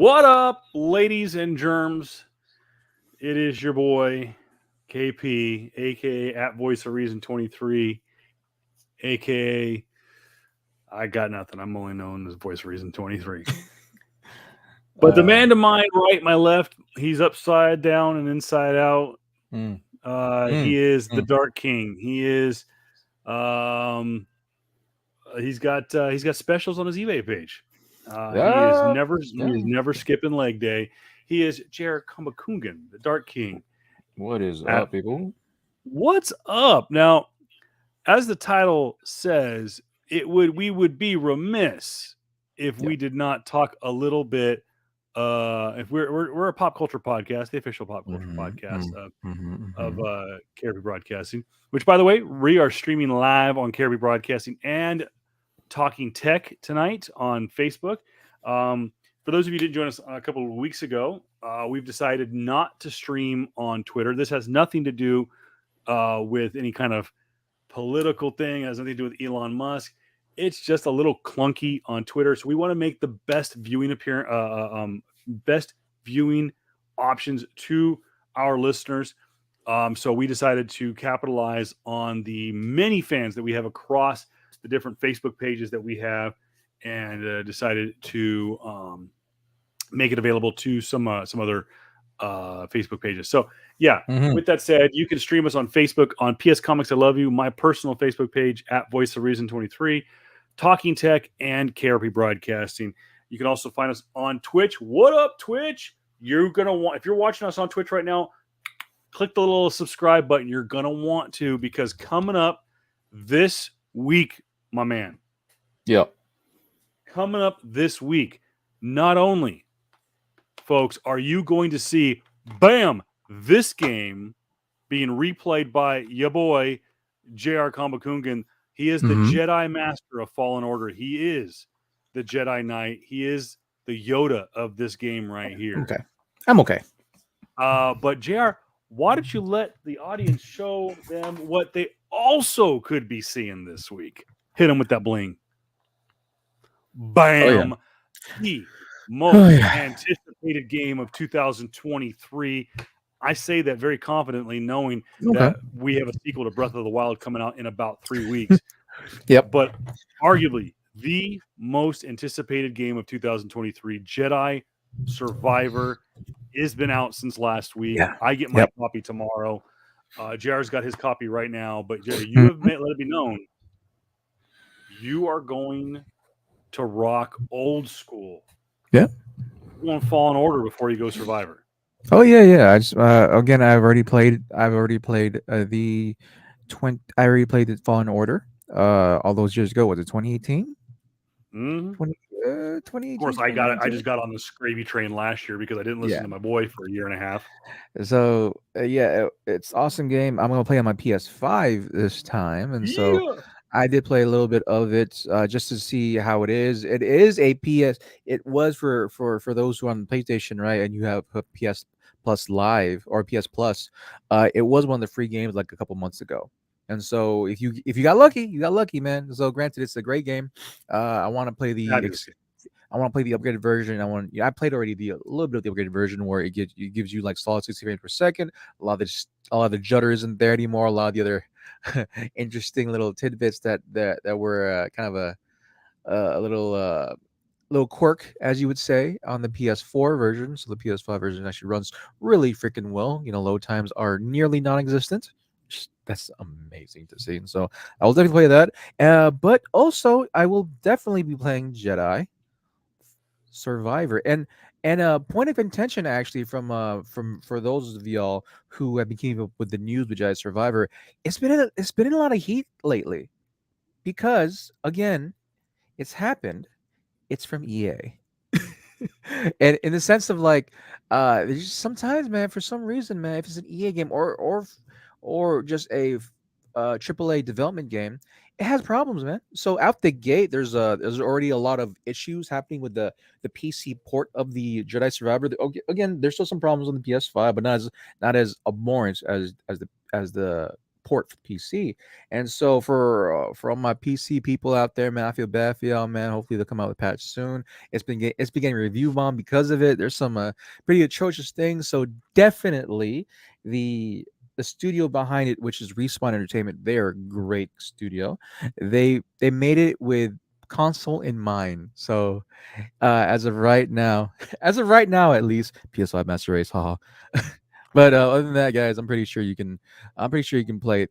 What up, ladies and germs? It is your boy KP, aka at Voice of Reason 23, aka I got nothing. I'm only known as Voice of Reason 23. But the man to my right, my left, he's upside down and inside out. He is the Dark King. He is he's got specials on his eBay page. He is never skipping leg day. He is Jared Kamakungan, the Dark King. What is up, people? What's up? Now, as the title says, we would be remiss if we did not talk a little bit. If we're a pop culture podcast, the official pop culture podcast of Caribou Broadcasting, which, by the way, we are streaming live on Caribou Broadcasting and Talking Tech tonight on Facebook. For those of you who didn't join us a couple of weeks ago, we've decided not to stream on Twitter. This has nothing to do with any kind of political thing. It has nothing to do with Elon Musk. It's just a little clunky on Twitter. So we want to make the best viewing best viewing options to our listeners. So we decided to capitalize on the many fans that we have across the different Facebook pages that we have, and decided to make it available to some other Facebook pages. So with that said, you can stream us on Facebook on PS Comics I Love You, my personal Facebook page at Voice of Reason 23, Talking Tech, and KRP Broadcasting. You can also find us on Twitch. What up, Twitch? You're gonna want, if you're watching us on Twitch right now, click the little subscribe button. You're gonna want to, because coming up this week, my man. Yep. Coming up this week, not only, folks, are you going to see, bam, this game being replayed by your boy, J.R. Kambakungan. He is the Jedi Master of Fallen Order. He is the Jedi Knight. He is the Yoda of this game right here. Okay. I'm okay. But JR, why don't you let the audience show them what they also could be seeing this week? Hit them with that bling. Bam. The most anticipated game of 2023. I say that very confidently, knowing that we have a sequel to Breath of the Wild coming out in about 3 weeks. But arguably the most anticipated game of 2023, Jedi Survivor, has been out since last week. I get my copy tomorrow. JR's got his copy right now. But Jerry, you have let it be known you are going to rock old school. Yeah. You want Fallen Order before you go Survivor. Oh yeah. I just again, I've already played the Fallen Order all those years ago. Was it 2018? 2018. Of course, I just got on the gravy train last year because I didn't listen to my boy for a year and a half. So it's awesome game. I'm gonna play on my PS5 this time, and so I did play a little bit of it just to see how it is. It is a PS. It was for those who are on PlayStation, right? And you have PS Plus Live or PS Plus. It was one of the free games like a couple months ago. And so if you got lucky, you got lucky, man. So granted, it's a great game. I want to play the upgraded version. I played already a little bit of the upgraded version where it gives you like solid 60 frames per second. A lot of the judder isn't there anymore. A lot of the other interesting little tidbits that were kind of a little quirk, as you would say, on the PS4 version. So the PS5 version actually runs really freaking well. Load times are nearly non-existent. That's amazing to see. And so I will definitely play that. But also I will definitely be playing Jedi Survivor. And point of intention, actually, from for those of y'all who have been keeping up with the news with Jedi Survivor, it's been in a lot of heat lately, because again, it's happened. It's from EA. And in the sense of like, there's just sometimes, man, for some reason, man, if it's an EA game or just a AAA development game, it has problems, man. So out the gate, there's already a lot of issues happening with the PC port of the Jedi Survivor. Again, there's still some problems on the PS5, but not as abhorrent as the port for PC. And so for all my PC people out there, man, I feel bad for y'all, man. Hopefully they'll come out with a patch soon. It's been getting review bomb because of it. There's some pretty atrocious things. So definitely the the studio behind it, which is Respawn Entertainment, they're a great studio. They made it with console in mind. So as of right now, as of right now at least, PS5 Master Race, haha. But other than that, guys, I'm pretty sure you can. I'm pretty sure you can play it.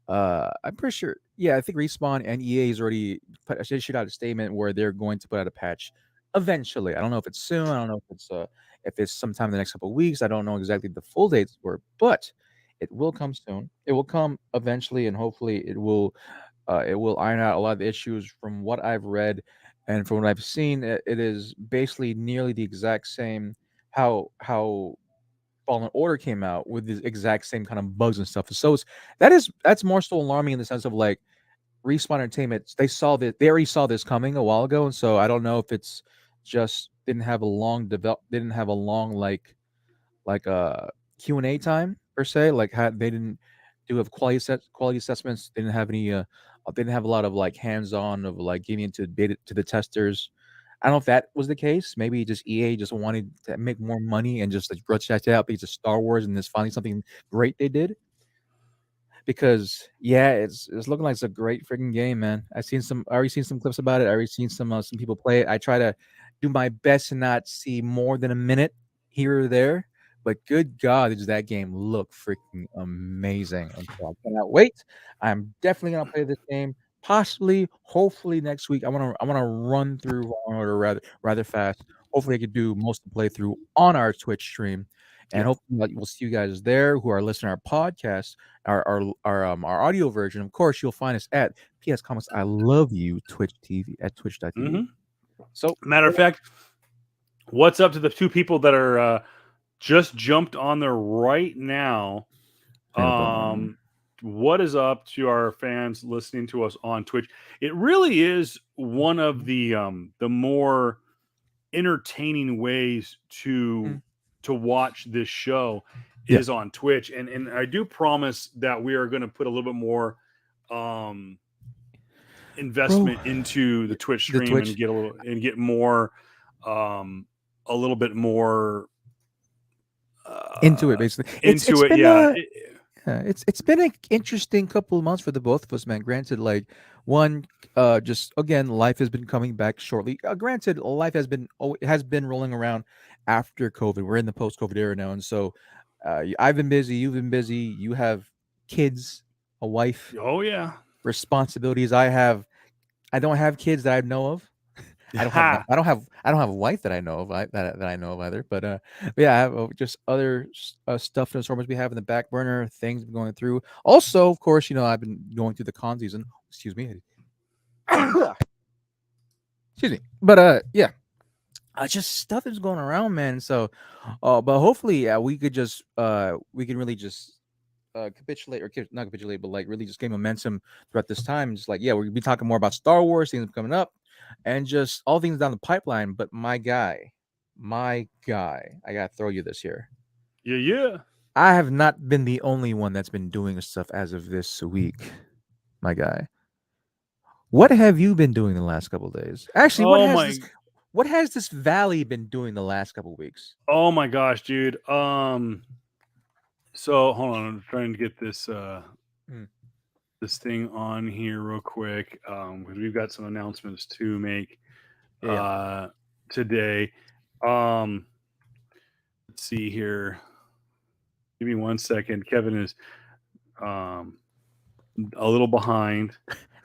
I'm pretty sure. Yeah, I think Respawn and EA has already issued out a statement where they're going to put out a patch eventually. I don't know if it's soon. I don't know if it's sometime in the next couple of weeks. I don't know exactly the full dates were, but it will come soon. It will come eventually, and hopefully it will iron out a lot of the issues. From what I've read and from what I've seen, it is basically nearly the exact same how Fallen Order came out with the exact same kind of bugs and stuff. So that's more so alarming in the sense of like Respawn Entertainment. They already saw this coming a while ago, and so I don't know if it's just didn't have a long Q&A time per se. Like had they didn't do have quality assessments. They didn't have any. They didn't have a lot of like hands-on of like giving into beta to the testers. I don't know if that was the case. Maybe just EA just wanted to make more money and just like rush that out because of Star Wars and there's finally something great they did. Because yeah, it's looking like it's a great freaking game, man. I already seen some clips about it. I already seen some people play it. I try to do my best to not see more than a minute here or there. But good God, does that game look freaking amazing. And so I cannot wait. I'm definitely gonna play this game. Possibly, hopefully next week. I wanna run through Fallen Order rather fast. Hopefully I could do most of the playthrough on our Twitch stream. And Yeah. hopefully like, we'll see you guys there who are listening to our podcast, our audio version. Of course, you'll find us at PS Comics I Love You Twitch TV at twitch.tv. Mm-hmm. So Matter of fact, what's up to the two people that are just jumped on there right now? What is up to our fans listening to us on Twitch? It really is one of the more entertaining ways Mm. to watch this show Yeah, is on Twitch, and I do promise that we are going to put a little bit more um bro, investment into the Twitch the stream and Twitch get more um a little bit more into it uh basically. It's into it. been Yeah. yeah, it's been an interesting couple of months for the both of us, man. Granted, like one, just again, life has been coming back shortly. Granted, life has been rolling around after COVID. We're in the post-COVID era now, and so I've been busy. You've been busy. You have kids, a wife, Oh yeah. responsibilities. I don't have kids that I know of. Ha. I don't have a wife that I know of. That I know of either. But yeah, I have just other stuff and assortments we have in the back burner. Things I'm going through. Also, of course, I've been going through the con season. Excuse me. Excuse me. But yeah, just stuff is going around, man. So, but hopefully, yeah, we can really just capitulate not capitulate, but like really just gain momentum throughout this time. Just like yeah, we'll be talking more about Star Wars things coming up, and just all things down the pipeline. But my guy, I gotta throw you this here. Yeah, yeah. I have not been the only one that's been doing stuff as of this week, my guy. What have you been doing the last couple of days? Actually, Oh my what has this valley been doing the last couple of weeks? oh my gosh, dude. So hold on, I'm trying to get Mm, this thing on here real quick. Because we've got some announcements to make yeah, yeah. today. Um let's see here. Give me 1 second. Kevin is um a little behind.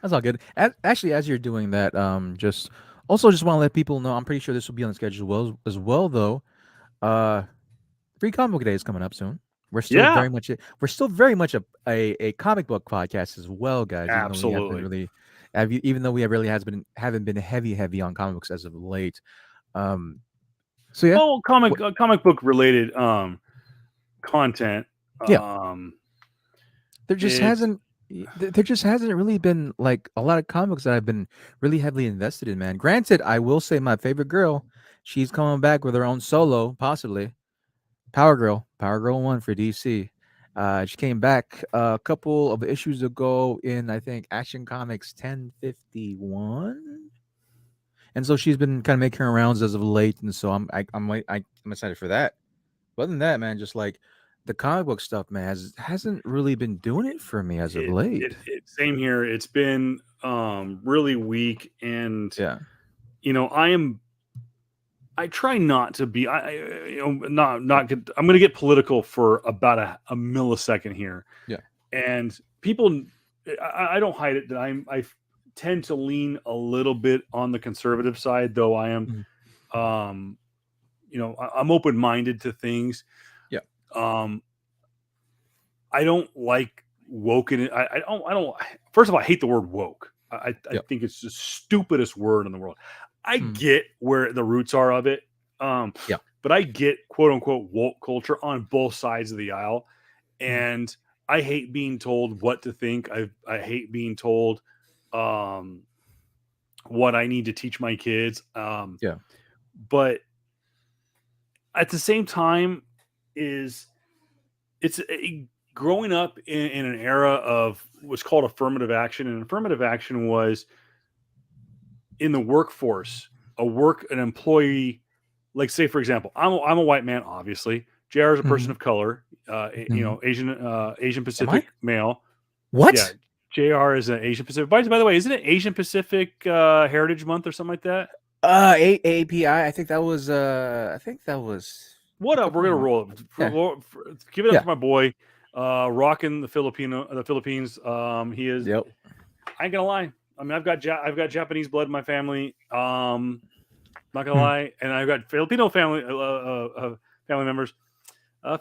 That's all good. Actually, as you're doing that, just also just want to let people know. I'm pretty sure this will be on the schedule as well, though. Uh, Free Comic Book Day is coming up soon. Yeah, We're still very much a comic book podcast as well, guys. absolutely. Even though we have really has been haven't been heavy on comic books as of late. Um, so yeah, Well, what, comic book related content. yeah. Um There just it's hasn't there just hasn't really been like a lot of comics that I've been really heavily invested in, man. Granted, I will say my favorite girl, she's coming back with her own solo, possibly. Power Girl 1 for DC. She came back a couple of issues ago in, I think, Action Comics 1051, and so she's been kind of making her rounds as of late, and so I'm excited for that. But other than that, man, just like the comic book stuff, man, hasn't really been doing it for me as of late. Same here. It's been really weak, and Yeah. I try not to be. Not get. I'm going to get political for about a millisecond here, Yeah. and people. I don't hide it that I tend to lean a little bit on the conservative side, though I am. Mhm. Um, I'm open minded to things. Yeah. Um, I don't like woke in it. I don't. I don't. First of all, I hate the word woke. I Yeah. think it's the stupidest word in the world. I Mm. get where the roots are of it, Yeah. but I get quote unquote woke culture on both sides of the aisle, Mhm. and I hate being told what to think. I hate being told um, what I need to teach my kids. Yeah. But at the same time, is it's growing up in an era of what's called affirmative action, and affirmative action was in the workforce, an employee, like say for example, I'm a white man, obviously. JR is a person Mhm. of color, Mhm. Asian Am I? Pacific male. Yeah, What? JR is an Asian Pacific. By the way, isn't it Asian Pacific Heritage Month or something like that? API. I think that was a What up? We're couple gonna months. roll it. Yeah. Give it up Yeah. for my boy, rocking the Philippines. He is. Yep. I ain't gonna lie. I mean, I've got Japanese blood in my family. Not gonna Hmm. lie, and I've got Filipino family members.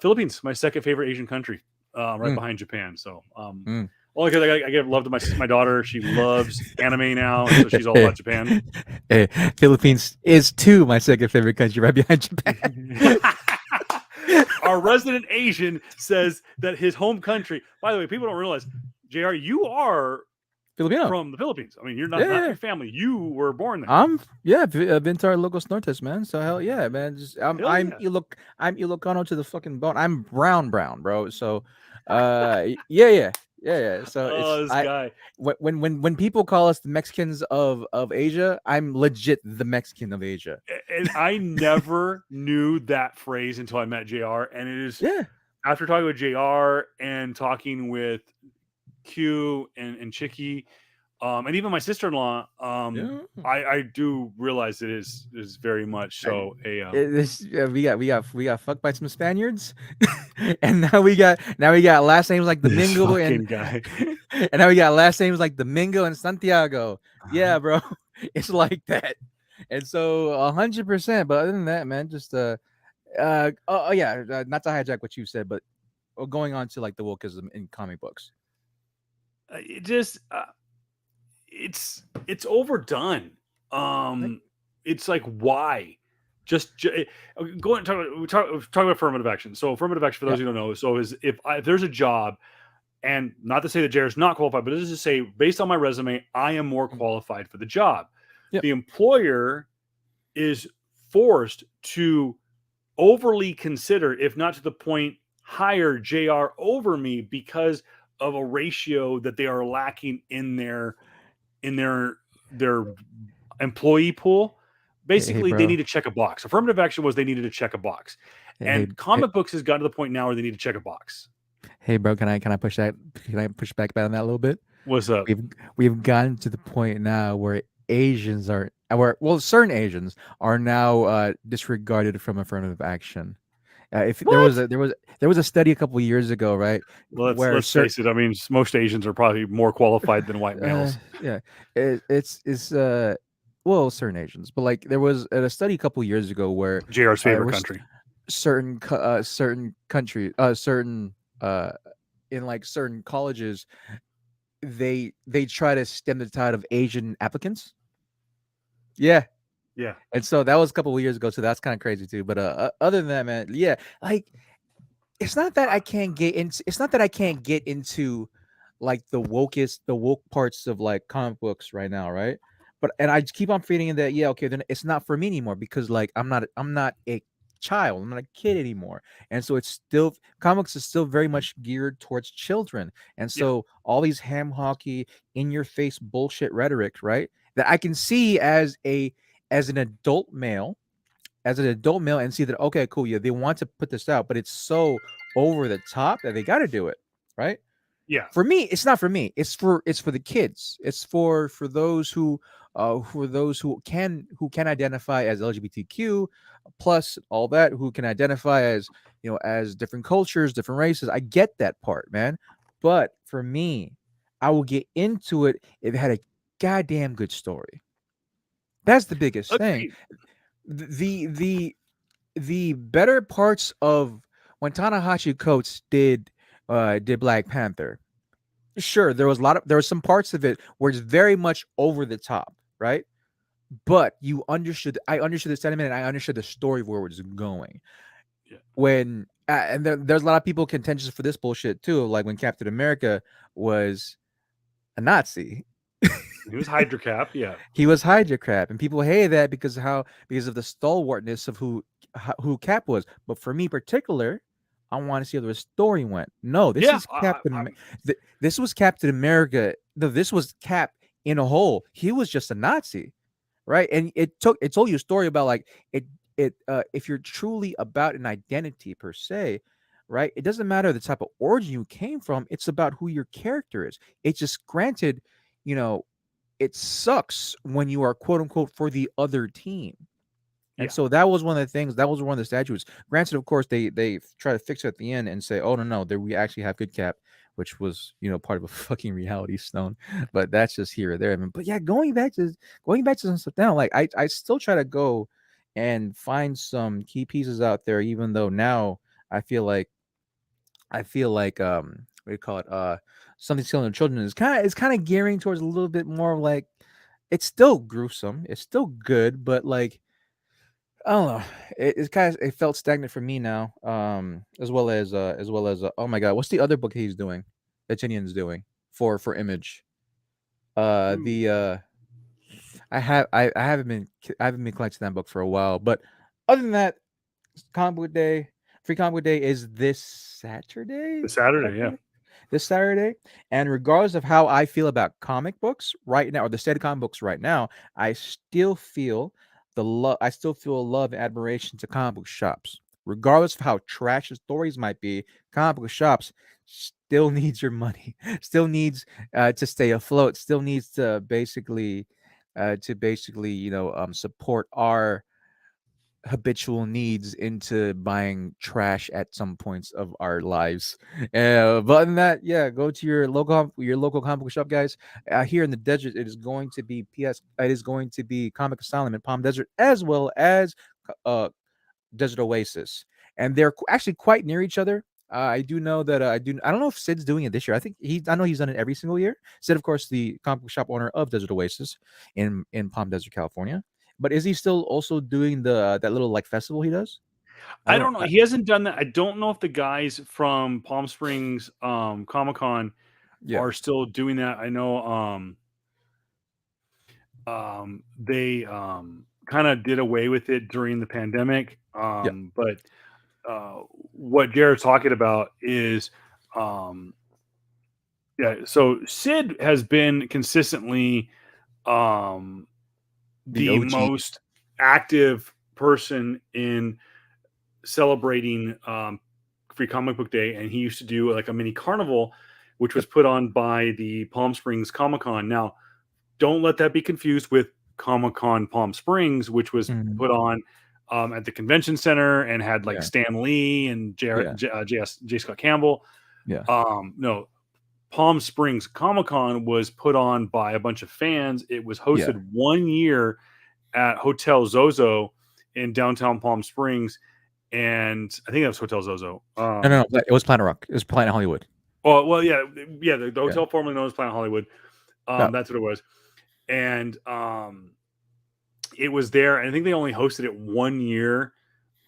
Philippines, my second favorite Asian country, right Mm. behind Japan. So, Mm. only because I give love to my daughter. She loves anime now, and so she's all about Japan. Hey, Philippines is too my second favorite country, right behind Japan. Our resident Asian says that his home country. By the way, people don't realize, Jr. You are Filipino. from the Philippines. I mean, you're Yeah, not yeah. your family. You were born there. I've been to our locos nortes, man. So hell yeah, man. Just Hell yeah. I'm Ilocano to the fucking bone. I'm brown, bro. So, yeah. So Oh, this guy. when people call us the Mexicans of Asia, I'm legit the Mexican of Asia. And I never knew that phrase until I met JR. And it is Yeah. after talking with JR and talking with Q and Chicky, and even my sister in law, Yeah. I do realize it is very much I, so a we got fucked by some Spaniards, and now we got last names like this Domingo fucking guy. and now we got last names like Domingo and Santiago. Yeah, bro, it's like that. And so 100%. But other than that, man, just yeah, not to hijack what you said, but going on to like the wokeism in comic books. It just it's overdone. Like, It's like why? Go and talk about affirmative action. So affirmative action, for yeah, those who don't know, so is if there's a job, and not to say that Jared's not qualified, but it is to say based on my resume, I am more mm, qualified for the job. yep, The employer is forced to overly consider, if not to the point, hire JR over me because of a ratio that they are lacking in their employee pool. hey, Basically, they need bro, to check a box. Affirmative action was they needed to check a box, hey, and hey, comic books has gotten to the point now where they need to check a box. hey, bro, can I push back on that a little bit? What's up? we've we've gotten to the point now where Asians are where well certain Asians are now disregarded from affirmative action. If What? there was a study a couple of years ago, right, where Let's certain face it. I mean, most Asians are probably more qualified than white males. yeah it's well certain Asians, but like there was a study a couple of years ago where JR's favorite where country. certain country certain in like certain colleges they try to stem the tide of Asian applicants. Yeah. Yeah. And so that was a couple of years ago, so that's kind of crazy too. But other than that, man, yeah, like it's not that I can't get into like the woke parts of like comic books right now, right? But and I just keep on feeling that yeah, okay, then it's not for me anymore because like I'm not a child. I'm not a kid anymore. And so it's still comics is still very much geared towards children. And Yeah. so all these ham hockey in your face bullshit rhetoric, right? That I can see as an adult male, and see that okay, cool, yeah, they want to put this out, but it's so over the top that they got to do it, right? Yeah. For me, it's not for me. It's for the kids. It's for those who can identify as LGBTQ plus all that, who can identify as as different cultures, different races. I get that part, man. But for me, I will get into it if it had a goddamn good story. That's the biggest thing. Agreed. The better parts of when Tanahashi Coates did Black Panther. Sure, there was some parts of it where it's very much over the top, right? But I understood the sentiment and I understood the story of where it was going. Yeah. When and there's a lot of people contentious for this bullshit too, like when Captain America was a Nazi. He was Hydra Cap. Yeah. He was Hydra Crab, and people hated that because of the stalwartness of who Cap was. But for me, in particular, I want to see how the story went. No, this Yeah. is this was Captain America. No, this was Cap in a whole. He was just a Nazi, right? And it told you a story about like if you're truly about an identity per se, right? It doesn't matter the type of origin you came from. It's about who your character is. It's just granted, you know, it sucks when you are quote unquote for the other team. And Yeah. so that was one of the things. That was one of the statutes. Granted, of course, they try to fix it at the end and say, "Oh no, there we actually have good Cap," which was part of a fucking reality stone. But that's just here or there. I mean, but yeah, going back to some stuff now, like I still try to go and find some key pieces out there, even though now I feel like what do you call it? Something killing the children is kind of gearing towards a little bit more like it's still gruesome, it's still good, but like I don't know, it felt stagnant for me now. Oh my god, what's the other book he's doing? That Tinian's doing for Image. Ooh. The I haven't been collecting that book for a while, but other than that, comic book day, free comic book day is this The Saturday. Saturday. Yeah. This Saturday. And regardless of how I feel about comic books right now, or the state of comic books right now, I still feel I still feel love and admiration to comic book shops. Regardless of how trash the stories might be, comic book shops still needs your money, still needs to stay afloat, still needs to basically, support our habitual needs into buying trash at some points of our lives. But other than that, yeah, go to your local comic book shop, guys. Here in the desert, it is going to be It is going to be Comic Asylum in Palm Desert, as well as uh, Desert Oasis, and they're actually quite near each other. I do know that I don't know if Sid's doing it this year. I know he's done it every single year. Sid, of course, the comic book shop owner of Desert Oasis in Palm Desert, California. But is he still also doing that little like festival he does? I I don't. don't know. He hasn't done that. I don't know if the guys from Palm Springs Comic Con Yeah, are still doing that. I know they kind of did away with it during the pandemic. yeah, But what Jared's talking about is um yeah, so Sid has been consistently um the the OG. most active person in celebrating Free Comic Book Day, and he used to do like a mini carnival, which Yep. was put on by the Palm Springs Comic Con. Now, don't let that be confused with Comic Con Palm Springs, which was Mhm. put on at the convention center and had like Yeah, Stan Lee and yeah, J. Scott Campbell. yeah, No, Palm Springs Comic Con was put on by a bunch of fans. It was yeah. hosted 1 year at Hotel Zozo in downtown Palm Springs, and I think that was Hotel Zozo. No, it was Planet Rock. It was Planet Hollywood. Yeah, yeah. The Yeah. hotel formerly known as Planet Hollywood. No. That's what it was, and it was there. And I think they only hosted it 1 year.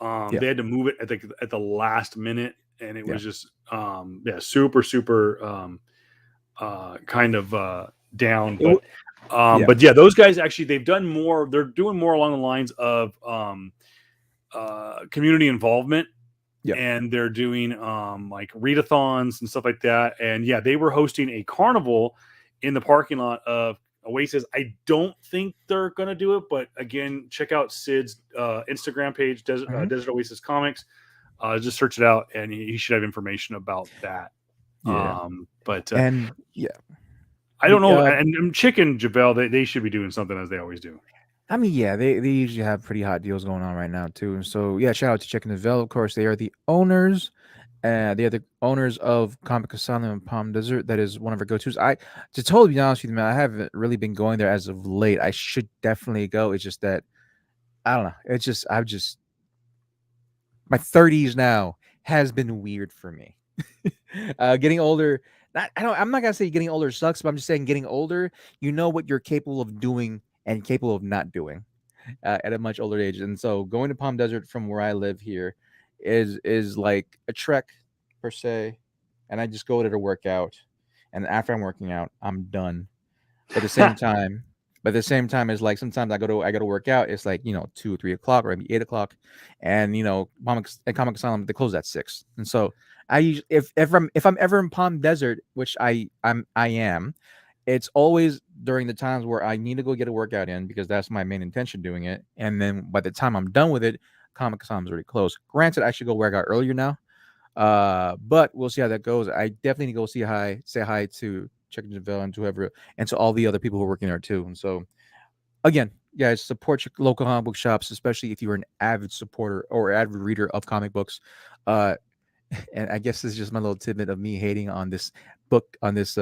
Yeah. They had to move it at the last minute, and it Yeah. was just yeah, super kind of down. It. Yeah. But yeah, those guys actually they've done more. They're doing more along the lines of community involvement, Yeah. and they're doing like readathons and stuff like that. And yeah, they were hosting a carnival in the parking lot of Oasis. I don't think they're gonna do it, but again, check out Sid's Instagram page, Mhm. Desert Oasis Comics. Just search it out, and he should have information about that. Yeah. But And yeah. I don't The know. And Chicken Javel, they should be doing something as they always do. I mean, yeah, they usually have pretty hot deals going on right now too. And so yeah, shout out to Chicken Deville. Of course, they are the owners. They are the owners of Comic Asylum in Palm Desert. That is one of our go-tos. To totally be honest with you, man, I haven't really been going there as of late. I should definitely go. It's just that I don't know. It's just I've just my 30s now has been weird for me. Getting older, I'm not gonna say getting older sucks, but I'm just saying getting older, you know what you're capable of doing and capable of not doing at a much older age. And so going to Palm Desert from where I live here is like a trek per se. And I just go there to work out. And after I'm working out, I'm done. But at the same time, it's like sometimes I go to work out. It's like 2 or 3 o'clock or maybe 8 o'clock, and Comic Asylum they close at 6. And so I usually if I'm ever in Palm Desert, which I am, it's always during the times where I need to go get a workout in because that's my main intention doing it. And then by the time I'm done with it, Comic Asylum's already closed. Granted, I should go work out earlier now, but we'll see how that goes. I definitely need to go say hi to Chicken Javelle and to whoever, and to all the other people who are working there too. And so, again, guys, support your local comic book shops, especially if you're an avid supporter or avid reader of comic books. Uh, and I guess this is just my little tidbit of me hating on this book on this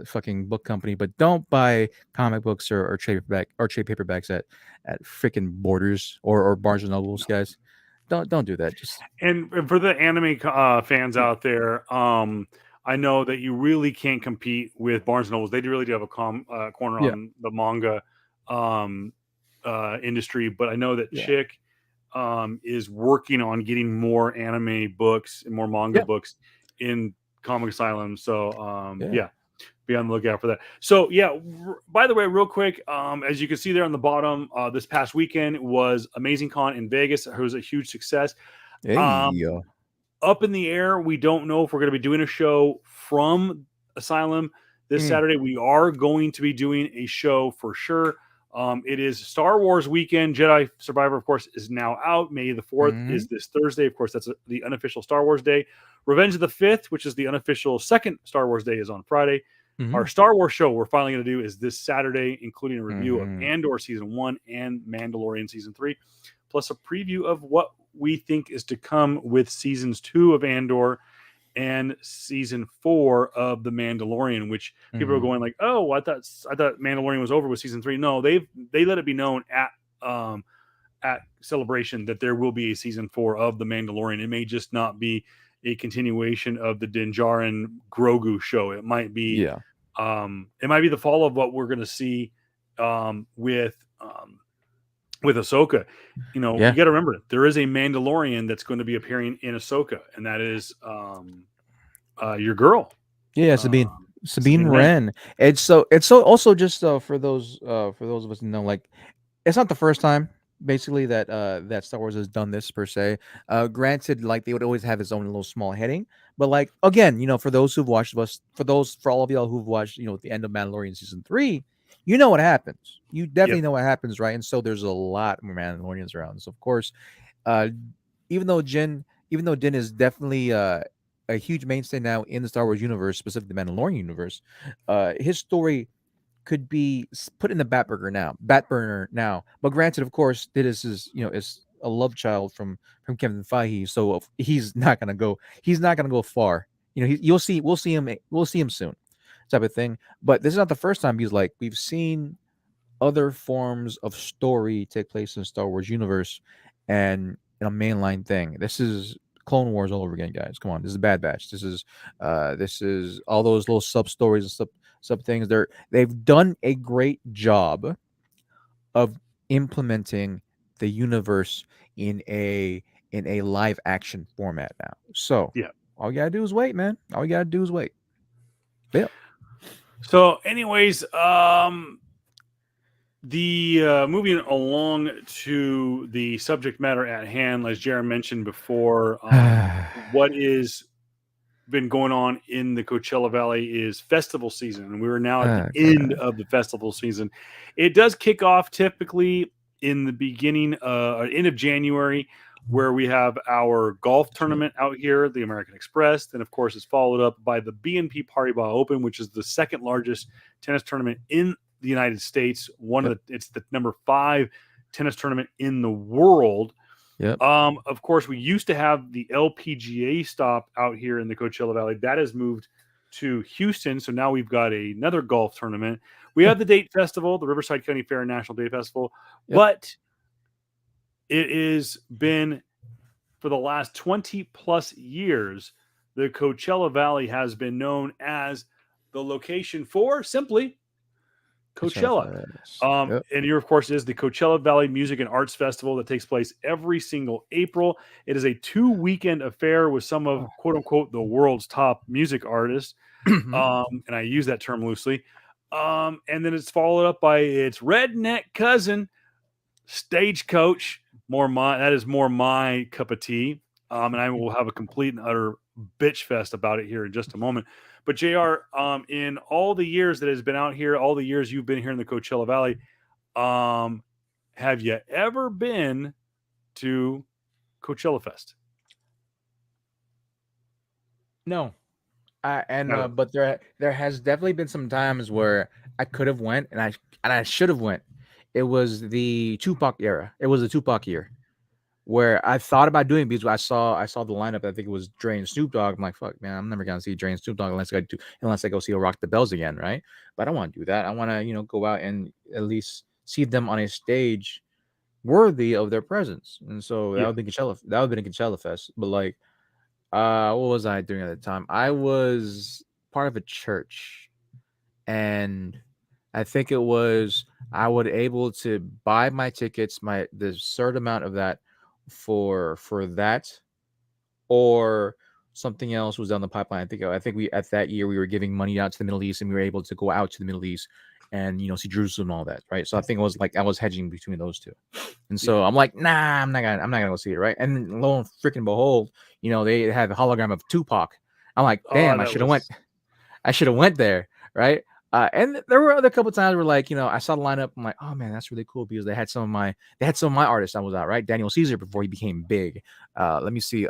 fucking book company. But don't buy comic books or trade paperbacks at freaking Borders or Barnes and Nobles, guys. Don't do that. Just And for the anime fans yeah, out there, I know that you really can't compete with Barnes and Nobles. They do really do have a corner yeah, on the manga um, industry, but I know that yeah, Chick is working on getting more anime books and more manga yeah, books in Comic Asylum. So yeah. yeah, be on the lookout for that. So yeah, by the way, real quick, as you can see there on the bottom, this past weekend was Amazing Con in Vegas. It was a huge success. Um, Hey, Up in the air. We don't know if we're going to be doing a show from Asylum this mm, Saturday. We are going to be doing a show for sure. It is Star Wars weekend. Jedi Survivor, of course, is now out. May the 4th mhm, is this Thursday. Of course, that's the unofficial Star Wars day. Revenge of the 5th, which is the unofficial second Star Wars day, is on Friday. Our mhm, Star Wars show we're finally going to do is this Saturday, including a review of mhm. Andor Season 1 and Mandalorian Season 3, plus a preview of what we think is to come with Seasons 2 of Andor and Season 4 of The Mandalorian, which people are Mhm. going like, oh, I thought Mandalorian was over with Season 3. No, they let it be known um, at Celebration that there will be a Season 4 of The Mandalorian. It may just not be a continuation of the Din Djarin Grogu show. Yeah. It might be the fall of what we're going to see with Ahsoka. You Yeah. got to remember there is a Mandalorian that's going to be appearing in Ahsoka, and that is your girl, Yeah, Sabine. um, Sabine Sabine Wren. Wren. It's so also just for those of us who know, like, it's not the first time basically that Star Wars has done this per se. Granted, like, they would always have its own little small heading, but like, again, for those who've watched us, for all of y'all who've watched, the end of Mandalorian season 3, you know what happens. You definitely Yep. know what happens, right? And so there's a lot more Mandalorians around. So of course, uh, even though Din is definitely a huge mainstay now in the Star Wars universe, specifically the Mandalorian universe, his story could be put in the back burner now. But granted, of course, is a love child from Kevin Feige, so he's not gonna go far. We'll see him soon, type of thing. But this is not the first time we've seen other forms of story take place in the Star Wars universe and in a mainline thing. This is Clone Wars all over again, guys. Come on, this is Bad Batch. This is all those little sub stories and sub things. They've done a great job of implementing the universe in a live action format now. So Yeah. all you gotta do is wait, man. All you gotta do is wait. Yeah. So, anyways, The moving along to the subject matter at hand, as Jaron mentioned before, what is been going on in the Coachella Valley is festival season, and we are now at the end God. of the festival season. It does kick off typically in the beginning, end of January, where we have our golf tournament out here, the American Express. Then, of course, it's followed up by the BNP Paribas Open, which is the second largest tennis tournament in the United States. Yep. It's the number 5 tennis tournament in the world. Yep. Of course, we used to have the LPGA stop out here in the Coachella Valley. That has moved to Houston, so now we've got another golf tournament. We have the Date Festival, the Riverside County Fair and National Date Festival, Yep. but it has been for the last 20 plus years, the Coachella Valley has been known as the location for simply Coachella. Yep. And here, of course, is the Coachella Valley Music and Arts Festival that takes place every single April. It is a 2-weekend affair with some of quote unquote the world's top music artists. And I use that term loosely. And then it's followed up by its redneck cousin, Stagecoach. That is more my cup of tea. And I will have a complete and utter bitch fest about it here in just a moment. But JR, in all the years that has been out here, all the years you've been here in the Coachella Valley, have you ever been to Coachella Fest? No. But there has definitely been some times where I could have went and I should have went. It was the Tupac era. It was the Tupac year where I thought about doing it because I saw the lineup. I think it was Dre and Snoop Dogg. I'm like, fuck, man, I'm never gonna see Dre and Snoop Dogg unless I go see a Rock the Bells again, right? But I don't want to do that. I want to go out and at least see them on a stage worthy of their presence. And so that Yeah. would be Coachella. That would have been a Coachella Fest. But like, what was I doing at the time? I was part of a church, and I think it was I would able to buy my tickets, the certain amount of that for that, or something else was down the pipeline. I think we at that year we were giving money out to the Middle East, and we were able to go out to the Middle East and see Jerusalem and all that, right? So I think it was like I was hedging between those two, and so I'm like, nah, I'm not gonna go see it, right? And lo and freaking behold, they have a hologram of Tupac. I'm like, damn, I should have went. I should have went there, right? And there were other couple times where I saw the lineup. I'm like, oh man, that's really cool because they had some of my artists. I was out, right? Daniel Caesar before he became big. Let me see.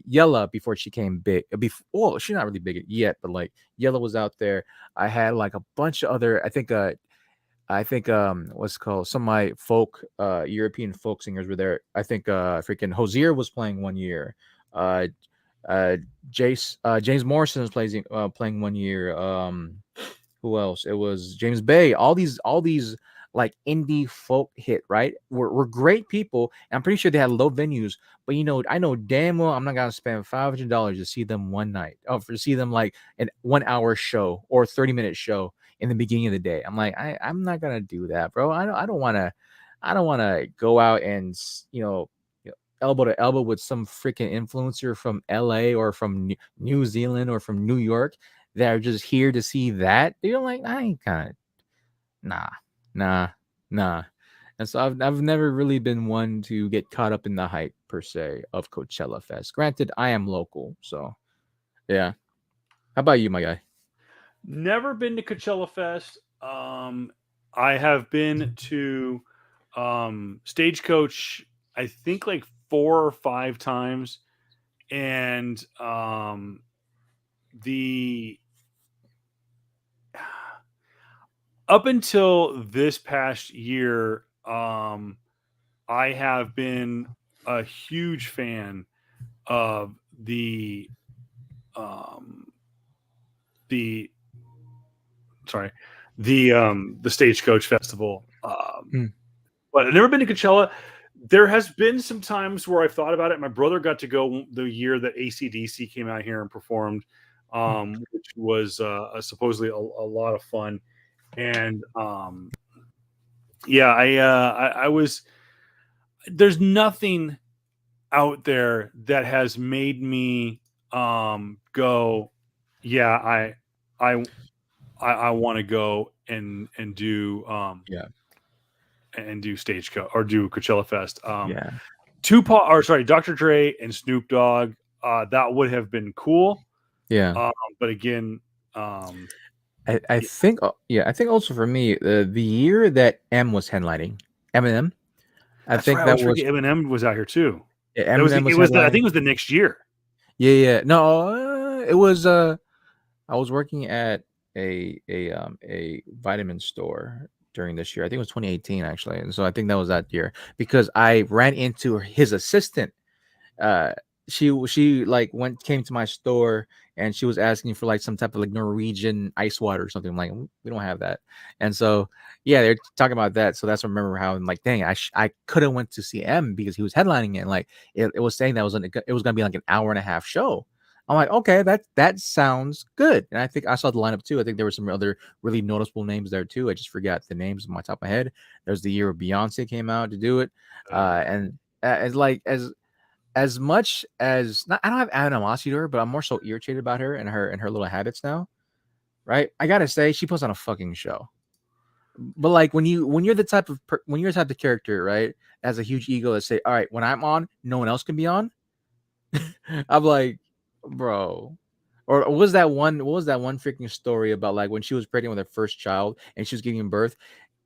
Yella before she came big. Well, she's not really big yet, but like Yella was out there. I had like a bunch of other. I think what's it called, some of my folk European folk singers were there. I think freaking Hozier was playing one year. Uh, James Morrison was playing one year. Who else? It was James Bay. All these like indie folk hit, right? Were great people. And I'm pretty sure they had low venues, but I know damn well I'm not gonna spend $500 to see them one night. To see them like an 1 hour show or 30-minute show in the beginning of the day. I'm like, I'm not gonna do that, bro. I don't wanna go out and elbow to elbow with some freaking influencer from LA or from New Zealand or from New York that are just here to see that. You're like, I ain't kind of nah. And so I've never really been one to get caught up in the hype per se of Coachella Fest. Granted, I am local, so yeah. How about you, my guy? Never been to Coachella Fest. I have been to Stagecoach, I think like 4 or 5 times, and the up until this past year, I have been a huge fan of um, the sorry the Stagecoach Festival. But I've never been to Coachella. There has been some times where I've thought about it. My brother got to go the year that AC/DC came out here and performed, which was supposedly a lot of fun. And yeah, I was. There's nothing out there that has made me go, yeah, I want to go and do Yeah. and do Stagecoach or do Coachella Fest. Yeah, Tupac, or sorry, Dr. Dre and Snoop Dogg. That would have been cool. yeah. Um, but again, um, I yeah, think yeah, I think also for me, the year that M was headlining, Eminem, I that's think right. I that always was forget Eminem was out here too. yeah, That was the. Eminem It was was the. I think headlining. it was the next year. Yeah, yeah. No, it was I was working at a vitamin store during this year. I think it was 2018 actually. And so I think that was that year because I ran into his assistant. uh she like went came to my store and she was asking for like some type of like Norwegian ice water or something. I'm like, we don't have that. And so yeah, they're talking about that. So that's what I remember how I'm like, dang, I could have went to see M because he was headlining it. And like it was saying that it was gonna be like an hour and a half show. I'm like, okay, that sounds good. And I think I saw the lineup too. I think there were some other really noticeable names there too. I just forgot the names on my top of my head. There's the year Beyonce came out to do it. And as like as much as not, I don't have animosity to her, but I'm more so irritated about her and her little habits now. Right? I gotta say, she puts on a fucking show. But like when you're the type of when you're the type of character, right, has a huge ego that say, all right, when I'm on, no one else can be on. I'm like, bro. Or was that one? What was that one freaking story about like when she was pregnant with her first child and she was giving birth?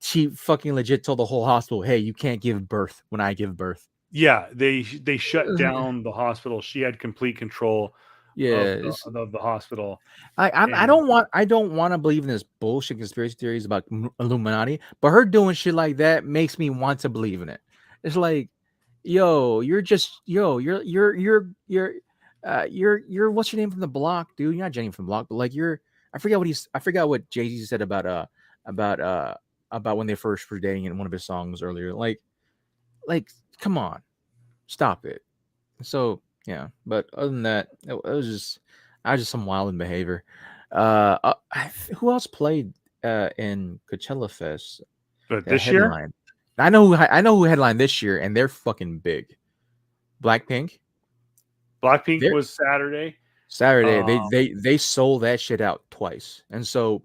She fucking legit told the whole hospital, "Hey, you can't give birth when I give birth." Yeah, they shut down the hospital. She had complete control Yeah, of the hospital, I and don't want to believe in this bullshit conspiracy theories about Illuminati, but her doing shit like that makes me want to believe in it. It's like, yo, you're just yo, you're what's your name from the block, dude? You're not Jenny from the block, but like you're I forgot what Jay-Z said about about when they first were dating in one of his songs earlier. Like come on, stop it. So yeah, but other than that, it was just I was just some wild behavior. Who else played in Coachella Fest? but The this year, headline. I know who headlined this year, and they're fucking big. Blackpink. Blackpink They're was Saturday. Saturday. Um, They sold that shit out twice, and so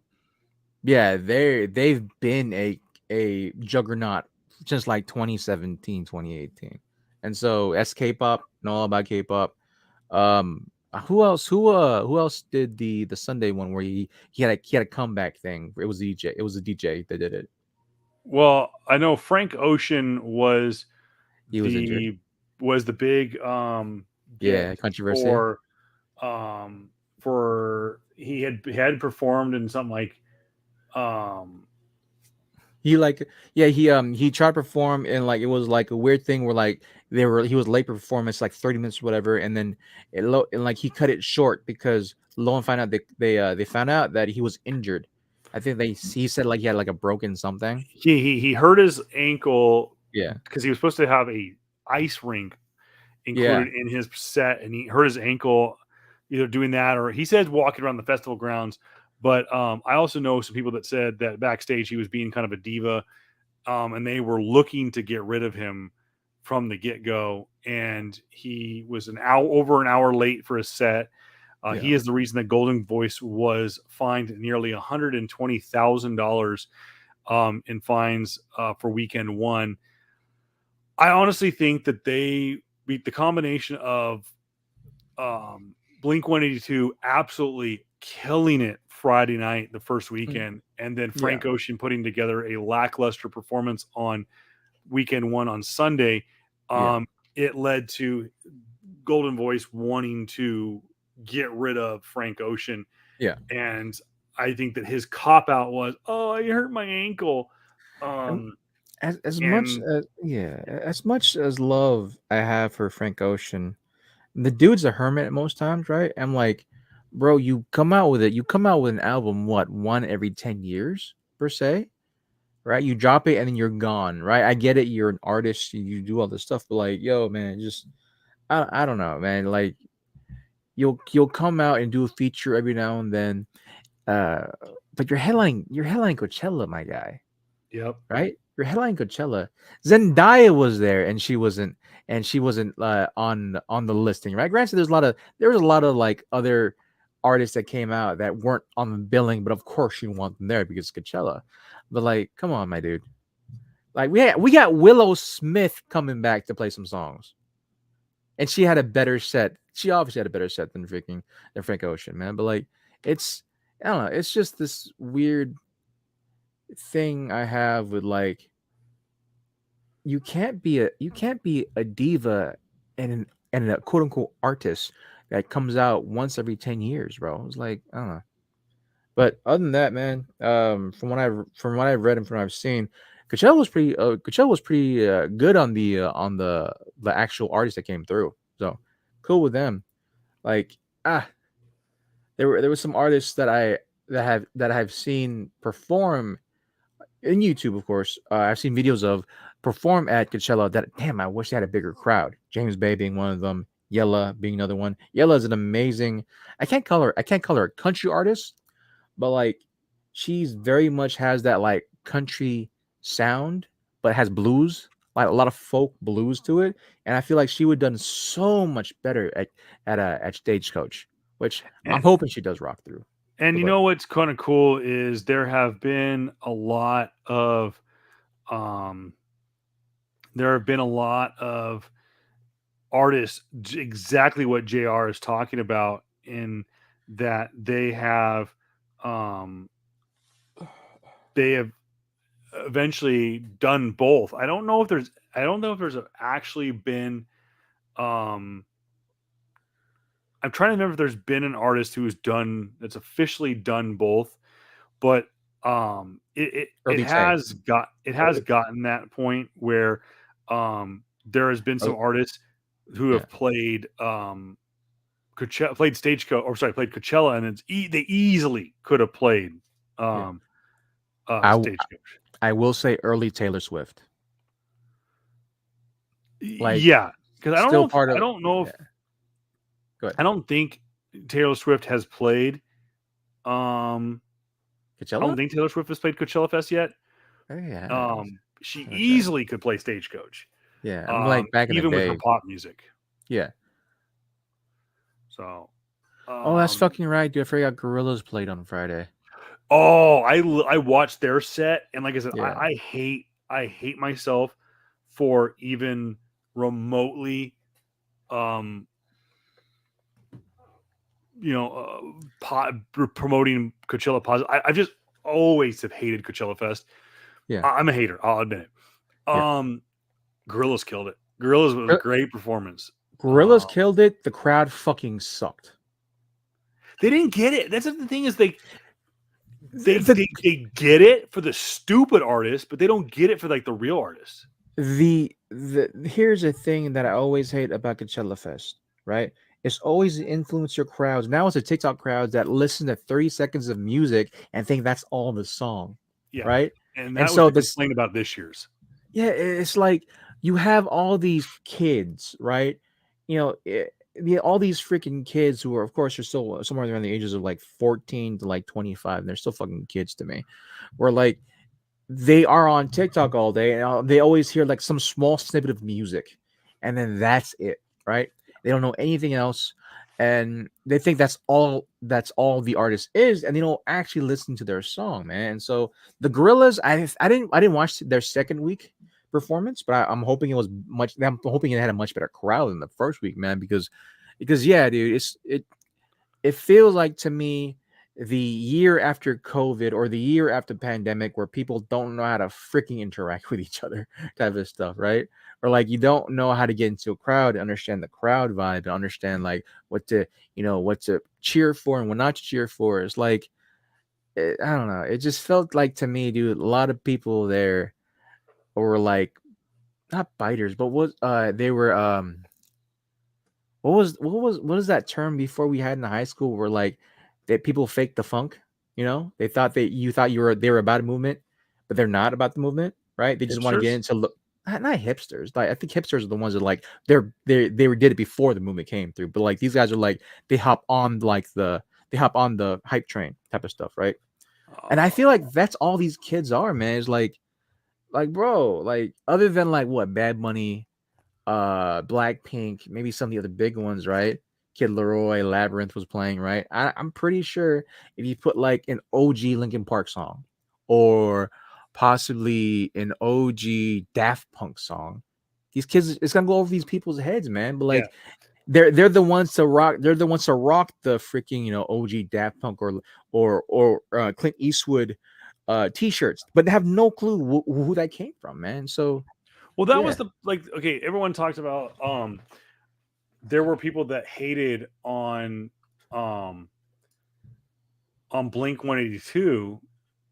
yeah, they've been a juggernaut since like 2017, 2018, and so that's K-pop. Know all about K-pop. Who else did the Sunday one where he had a comeback thing? It was DJ. It was a DJ that did it. well, I know Frank Ocean He was injured. the was the big get Yeah, controversy. for he had performed in something like um He like yeah he tried to perform and like it was like a weird thing where like he was late for performance like 30 minutes or whatever and then and like he cut it short because lo and find out they found out that he was injured. I think he said like he had like a broken something. he hurt his ankle Yeah. because he was supposed to have a ice rink Yeah. included in his set, and he hurt his ankle either doing that or he said walking around the festival grounds. But I also know some people that said that backstage he was being kind of a diva, and they were looking to get rid of him from the get go. And he was over an hour late for his set. He Yeah. is the reason that Golden Voice was fined nearly $120,000 in fines for weekend one. I honestly think that they beat the combination of Blink 182 absolutely killing it Friday night, the first Mm, weekend, and then yeah. Frank Ocean putting together a lackluster performance on weekend one on Sunday. Yeah. It led to Golden Voice wanting to get rid of Frank Ocean. Yeah. And I think that his cop out was, oh, I hurt my ankle. And Um, as much and as yeah, as much as love I have for Frank Ocean, the dude's a hermit most times, right? I'm like, bro, you come out with an album, what, one every 10 years per se, right? You drop it and then you're gone, right? I get it, you're an artist, you do all this stuff, but like, yo, man, just I don't know, man. Like you'll come out and do a feature every now and then, uh, but you're headlining Coachella, my guy, yep. right? You're headlining Coachella. Zendaya was there, and she wasn't on the listing, right? Granted, there was a lot of like other artists that came out that weren't on the billing, but of course you want them there because it's Coachella. But like, come on, my dude, Like we got Willow Smith coming back to play some songs, and she had a better set. She obviously had a better set than Frank Ocean, man. But like, it's I don't know. It's just this weird thing I have with like you can't be a diva and a quote unquote artist that comes out once every 10 years, bro. It's like I don't know. But other than that, man, from what I've read and from what I've seen, Coachella was pretty good on the actual artists that came through. So cool with them. Like ah, there was some artists that I've seen perform in YouTube, of course. I've seen videos of perform at Coachella. That damn, I wish they had a bigger crowd. James Bay being one of them. Yella being another one. Yella is an amazing. I can't call her a country artist, but like she's very much has that like country sound, but has blues, like a lot of folk blues to it. And I feel like she would have done so much better at Stagecoach, which I'm And, hoping she does rock through. and But you go ahead. know what's kind of cool is there have been a lot of um there have been a lot of artists exactly what JR is talking about in that um they have eventually done both. I don't know if there's actually been um I'm trying to remember if there's been an artist who has done that's officially done both, but Early Tay. it has gotten that point where there has been some Early, artists who yeah, have played Coachella, played Stagecoach, or sorry, played Coachella, and they easily could have played yeah. um I Stagecoach. I will say early Taylor Swift. Like Yeah, because still part of yeah. Go ahead. I don't think Taylor Swift has played. Um, I don't Coachella? think Taylor Swift has played Coachella Fest yet. Oh, yeah. She Let me check. easily could play Stagecoach, Yeah, I'm like back in the even with her day. pop music. Yeah. So, Oh, that's um, fucking right, dude. I forgot Gorillas played on Friday. oh, I watched their set, and like I said, Yeah. I hate myself for even remotely, um, promoting Coachella positive. I just always have hated Coachella Fest. Yeah. I'm a hater. I'll admit it. Yeah. Gorillas killed it. Gorillas was a Gor- great performance. Gorillas killed it. The crowd fucking sucked. They didn't get it. That's the thing is The they get it for the stupid artists, but they don't get it for like the real artists. the here's a thing that I always hate about Coachella Fest, right? It's always the influencer crowds. Now it's the TikTok crowds that listen to 30 seconds of music and think that's all the song, Yeah, right? and And that was so the this complaint about this year's. yeah, it's like you have all these kids, right? You know, all these freaking kids who are, of course, are still somewhere around the ages of like 14 to like 25, and they're still fucking kids to me. Where like they are on TikTok all day, and they always hear like some small snippet of music, and then that's it, right? They don't know anything else, and they think that's all the artist is, and they don't actually listen to their song, man. And so the Gorillas, I didn't watch their second week performance, but I'm hoping it was much. I'm hoping it had a much better crowd than the first week, man, because yeah, dude, it feels like to me the year after COVID or the year after pandemic where people don't know how to freaking interact with each other type of stuff, right? Or like you don't know how to get into a crowd, understand the crowd vibe, and understand like what to cheer for and what not to cheer for. It's like I don't know. It just felt like to me, dude, a lot of people there were like not biters, but they were what is that term before we had in high school where like that people fake the funk? You know, they thought that you thought they were about a movement, but they're not about the movement, right? They just want to get Hipsters. into look not hipsters. Like I think hipsters are the ones that like did it before the movement came through. But like these guys are like they hop on the hype train type of stuff, right? And I feel Uh, like that's all these kids are, man. It's like bro, like other than like what Bad Money, Blackpink, maybe some of the other big ones, right? Kid Leroy, Labyrinth was playing, right? I'm pretty sure if you put like an OG Linkin Park song or possibly an OG Daft Punk song. These kids, it's gonna go over these people's heads, man. But Yeah. like, they're the ones to rock. They're the ones to rock the freaking OG Daft Punk or Clint Eastwood t-shirts, but they have no clue who that came from, man. So Well, that yeah, was the okay. Everyone talked about there were people that hated um on Blink 182,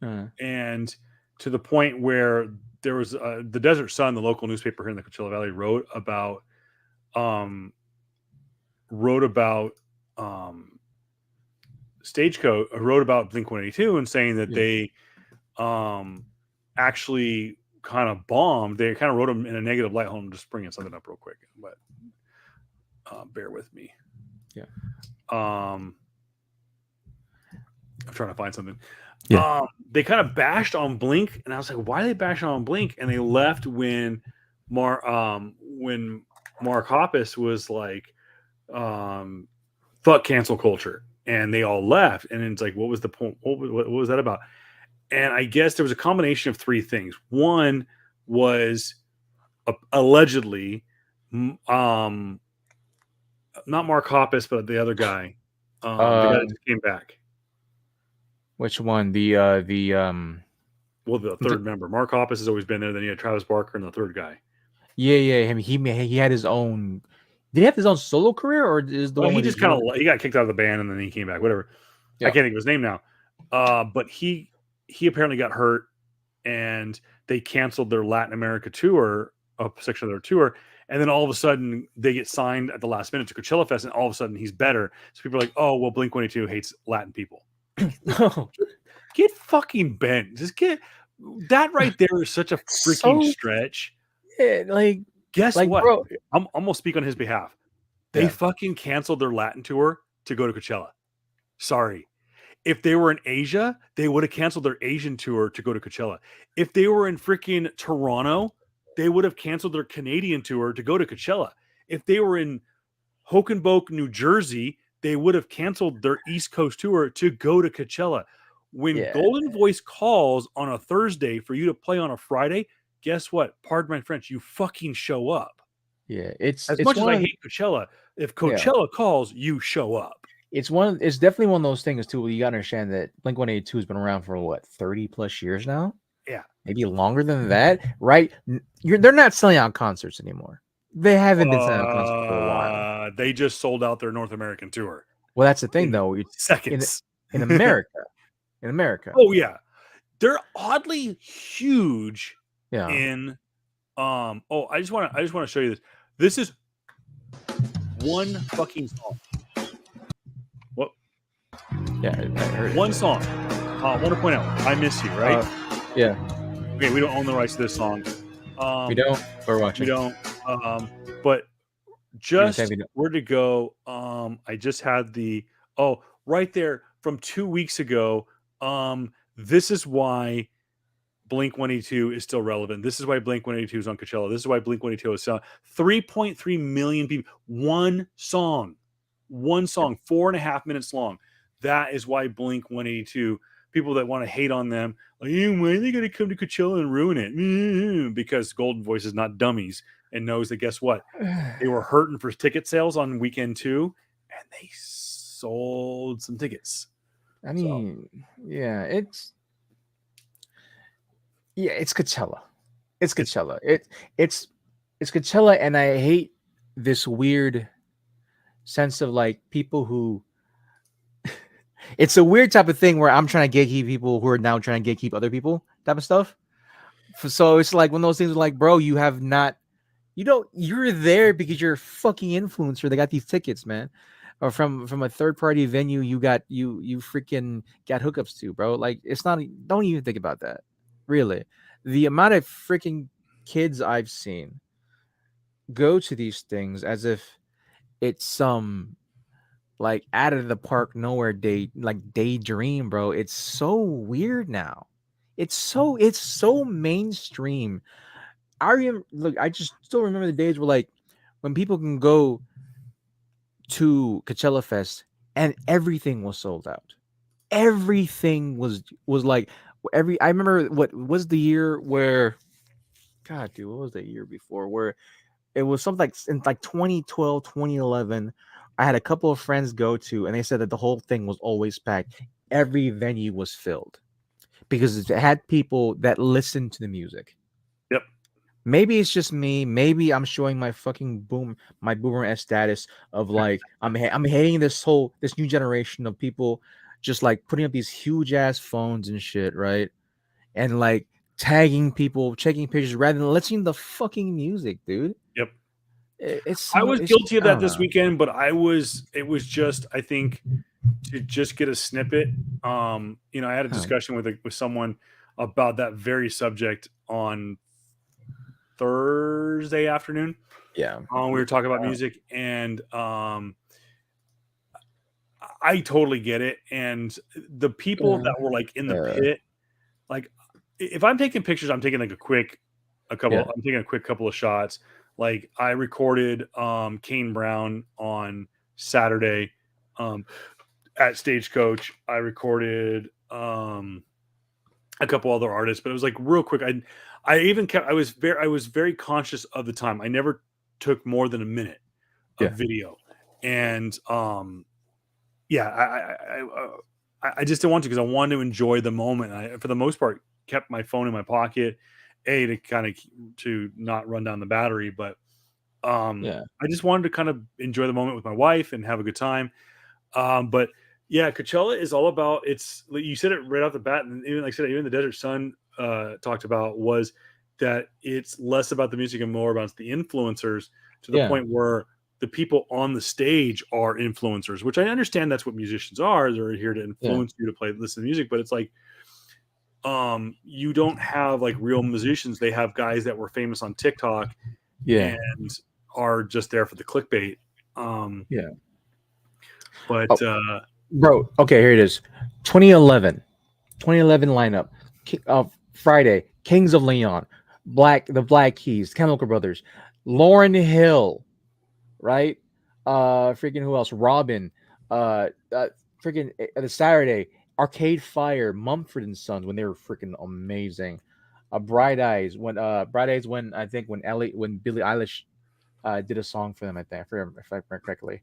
and to the point where there was the Desert Sun, the local newspaper here in the Coachella Valley, um wrote about Stagecoach, wrote about Blink 182 and saying that yeah. they actually kind of bombed. They kind of wrote them in a negative light. Hold on, I'm just bringing something up real quick, but bear with me. Yeah. I'm trying to find something. Yeah. They kind of bashed on Blink, and I was like, why are they bashing on Blink? And they left when Mark Hoppus was like, fuck cancel culture. And they all left. And it's like, what was the point? What was that about? And I guess there was a combination of three things. One was allegedly, not Mark Hoppus, but the other guy, the guy that just came back. Which one? Well, the third member, Mark Hoppus, has always been there. Then you had Travis Barker and the third guy. Yeah. He had his own. Did he have his own solo career, or is the Well, one he with just his? kind of he got kicked out of the band and then he came back. Whatever. Yeah. I can't think of his name now. But he apparently got hurt, and they canceled their Latin America tour, a section of their tour, and then all of a sudden they get signed at the last minute to Coachella Fest, and all of a sudden he's better. So people are like, "Oh, well, Blink 182 hates Latin people." Get fucking bent. Just get that right there is such a freaking stretch. Yeah, like guess what? Bro, I'm gonna speak on his behalf. They fucking canceled their Latin tour to go to Coachella. Sorry. If they were in Asia, they would have canceled their Asian tour to go to Coachella. If they were in freaking Toronto, they would have canceled their Canadian tour to go to Coachella. If they were in Hokenboke, New Jersey, they would have canceled their East Coast tour to go to Coachella. When Golden Voice calls on a Thursday for you to play on a Friday, guess what? Pardon my French, you fucking show up. Yeah, it's as much as I hate Coachella. If Coachella calls, you show up. It's definitely one of those things too. You gotta understand that Blink 182 has been around for what 30 plus years now. Yeah, maybe longer than that, right? They're not selling out concerts anymore. They haven't been selling out concerts for a while. They just sold out their North American tour. Well, that's the thing, though. Seconds in America. In America. Oh yeah, they're oddly huge. Yeah. In I just want to show you this. This is one fucking song. What? Yeah, I heard one song. I want to point out, "I Miss You," right? Yeah. Okay, we don't own the rights to this song. We don't. We're watching. We don't. But just where to go? I just had right there from 2 weeks ago. This is why Blink 182 is still relevant. This is why Blink 182 is on Coachella. This is why Blink 182 is selling 3.3 million people. One song, 4.5 minutes long. That is why Blink 182. People that want to hate on them, like, why are they going to come to Coachella and ruin it? Because Golden Voice is not dummies and knows that, guess what? They were hurting for ticket sales on weekend 2, and they sold some tickets. I mean, yeah, it's Coachella. It's Coachella. It's Coachella, and I hate this weird sense of like people who. It's a weird type of thing where I'm trying to gatekeep people who are now trying to gatekeep other people, type of stuff. So it's like one of those things like, bro, you're there because you're a fucking influencer. They got these tickets, man. Or from a third party venue, you freaking got hookups to, bro. Like, it's not, don't even think about that. Really. The amount of freaking kids I've seen go to these things as if it's some like out of the park nowhere daydream, bro. It's so weird now. It's so mainstream. I just still remember the days where like when people can go to Coachella Fest and everything was sold out. Everything was like I remember what was the year where, God, dude, what was the year before where it was something like in like 2012, 2011. I had a couple of friends go to, and they said that the whole thing was always packed. Every venue was filled because it had people that listened to the music. Yep. Maybe it's just me. Maybe I'm showing my fucking my boomer s status of like I'm hating this new generation of people just like putting up these huge ass phones and shit, right? And like tagging people, checking pictures rather than listening to the fucking music, dude. Yep. It's I so was it's guilty of I that don't this know. weekend, but it was just, I think, to just get a snippet. I had a Huh. discussion with someone about that very subject on Thursday afternoon. Yeah. We were talking about music, and I totally get it. And the people that were like in the Uh, pit, like if I'm taking pictures, I'm taking like yeah. I'm taking a quick couple of shots. Like I recorded Kane Brown on Saturday um at Stagecoach. I recorded a couple other artists, but it was like real quick. I even kept I was very conscious of the time. I never took more than a minute of Yeah. video. And yeah, I just didn't want to because I wanted to enjoy the moment. I, for the most part, kept my phone in my pocket, to kind of to not run down the battery, but Yeah. I just wanted to kind of enjoy the moment with my wife and have a good time. But yeah, Coachella is all about it's. You said it right off the bat, and even like I said, even the Desert Sun talked about was that it's less about the music and more about the influencers to the Yeah. point where the people on the stage are influencers, which I understand that's what musicians are. They're here to Yeah. influence you to listen to music, but it's like you don't have like real musicians. They have guys that were famous on TikTok Yeah. and are just there for the clickbait. Um, Yeah. but Oh, bro. Okay, here it is. 2011. 2011 lineup. Friday. Kings of Leon. The Black Keys. Chemical Brothers. Lauren Hill. Right? Freaking who else? Robin. Freaking the Saturday. Arcade Fire. Mumford and Sons when they were freaking amazing. Bright Eyes when I think when Billie Eilish did a song for them. I think if I remember correctly.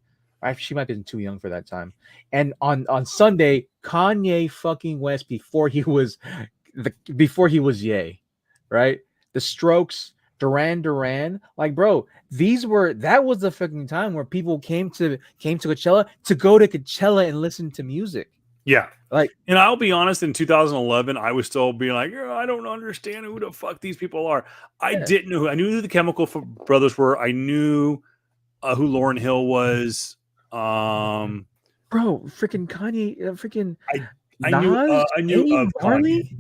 She might have been too young for that time. And on Sunday, Kanye fucking West before he was Ye, right? The Strokes, Duran, like bro, that was the fucking time where people came to Coachella to go to Coachella and listen to music. yeah, Like, and I'll be honest, in 2011, I was still being like, "Yeah, I don't understand who the fuck these people are." I yeah, didn't know who. I knew who the Brothers were. I knew who Lauren Hill was. Um, bro, freaking Kanye, freaking I Nas, I knew Damian of Kanye. Marley,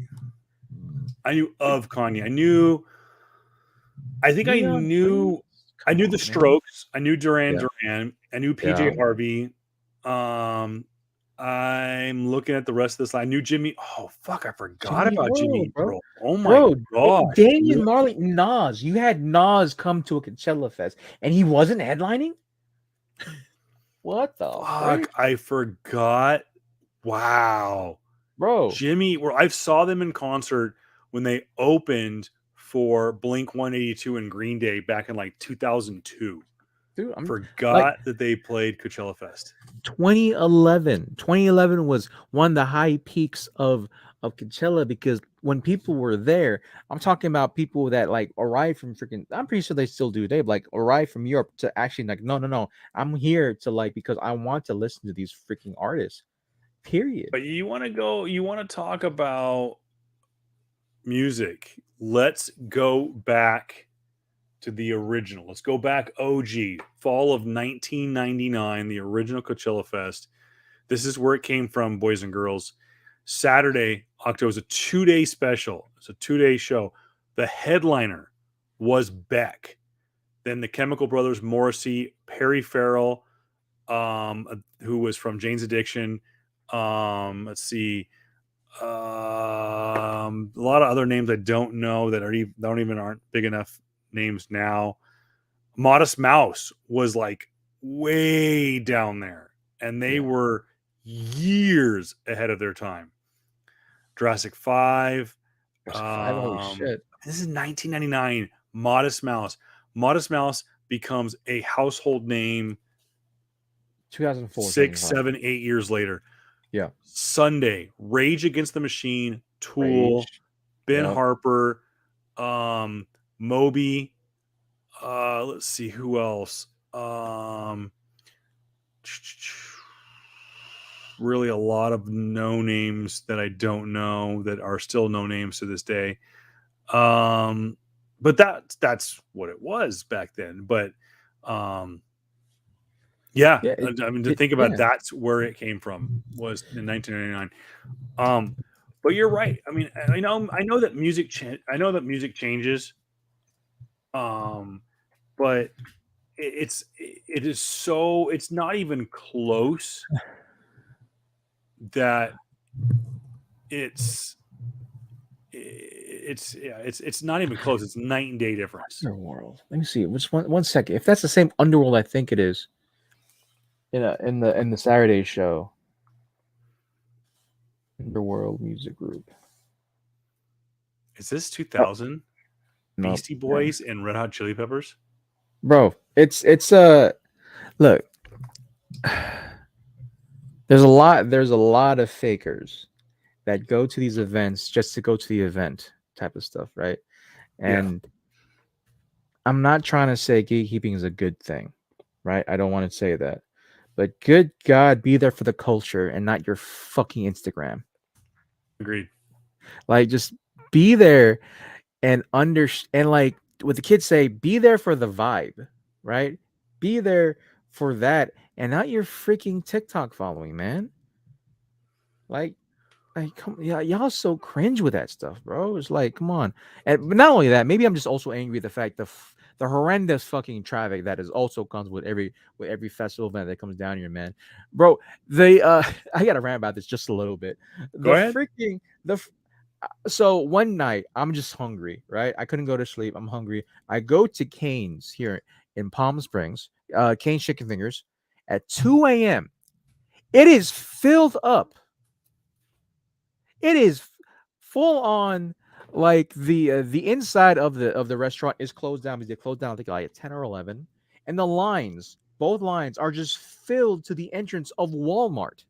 I knew of Kanye. I knew. I think Leon Prince. I Come knew the on, man. Strokes. I knew Duran Yeah, Duran. I knew PJ yeah. Harvey. Um, I'm looking at the rest of this. I knew Jimmy. Oh fuck, I forgot Jimmy about Jimmy World, Eat bro. World. Oh my Bro, gosh, Damian dude. Marley, Nas. You had Nas come to a Coachella Fest and he wasn't headlining? What the Fuck, frick? I forgot. Wow. Bro, Jimmy, where I saw them in concert when they opened for Blink 182 and Green Day back in like 2002. dude, I'm like Forgot that they played Coachella Fest. 2011. 2011 was one of the high peaks of Coachella because when people were there, I'm talking about people that like arrived from freaking. I'm pretty sure they still do. They like arrived from Europe to actually like no. I'm here to like because I want to listen to these freaking artists. Period. But you want to go, you want to talk about music. Let's go back to the original. Let's go back OG, fall of 1999, the original Coachella Fest. This is where it came from, boys and girls. Saturday, October was a 2-day special. It's a 2-day show. The headliner was Beck. Then the Chemical Brothers, Morrissey, Perry Farrell, who was from Jane's Addiction. Let's see, a lot of other names I don't know that aren't big enough names now. Modest Mouse was like way down there, and they Yeah. were years ahead of their time. Jurassic 5. Jurassic 5. Holy shit. This is 1999. Modest Mouse. Modest Mouse becomes a household name 2004, 6, 2005. 7, 8 years later. Yeah. Sunday, Rage Against the Machine, Tool, Rage. Ben Yep. Harper, Moby. Let's see who else. Really a lot of no names that I don't know that are still no names to this day. But that's what it was back then. But yeah, Yeah. I mean, to think about it, that's where it came from, was in 1999. But you're right. I mean, I know that music changes. But it's not even close that it's not even close. It's night and day difference. Underworld. Let me see. Just one second. If that's the same Underworld, I think it is. In the Saturday show. Underworld Music Group. Is this 2000? No. Beastie Boys and Red Hot Chili Peppers? Bro, it's look. There's a lot of fakers that go to these events just to go to the event type of stuff, right? And I'm not trying to say gatekeeping is a good thing, right? I don't want to say that. But good God, be there for the culture and not your fucking Instagram. Agreed. Like, just be there and like what the kids say, be there for the vibe, right? Be there for that and not your freaking TikTok following, man. Like come, yeah, y'all so cringe with that stuff, bro. It's like, come on. And but not only that, maybe I'm just also angry at the fact the horrendous fucking traffic that is also comes with every festival event that comes down here, man. Bro, I gotta rant about this just a little bit. Go ahead. So one night I'm just hungry, right? I couldn't go to sleep. I'm hungry. I go to Cane's here in Palm Springs, Cane's Chicken Fingers at 2 a.m. It is filled up. It is full on, like the inside of the restaurant is closed down because they closed down I think like at 10 or 11, and the lines, both lines are just filled to the entrance of Walmart.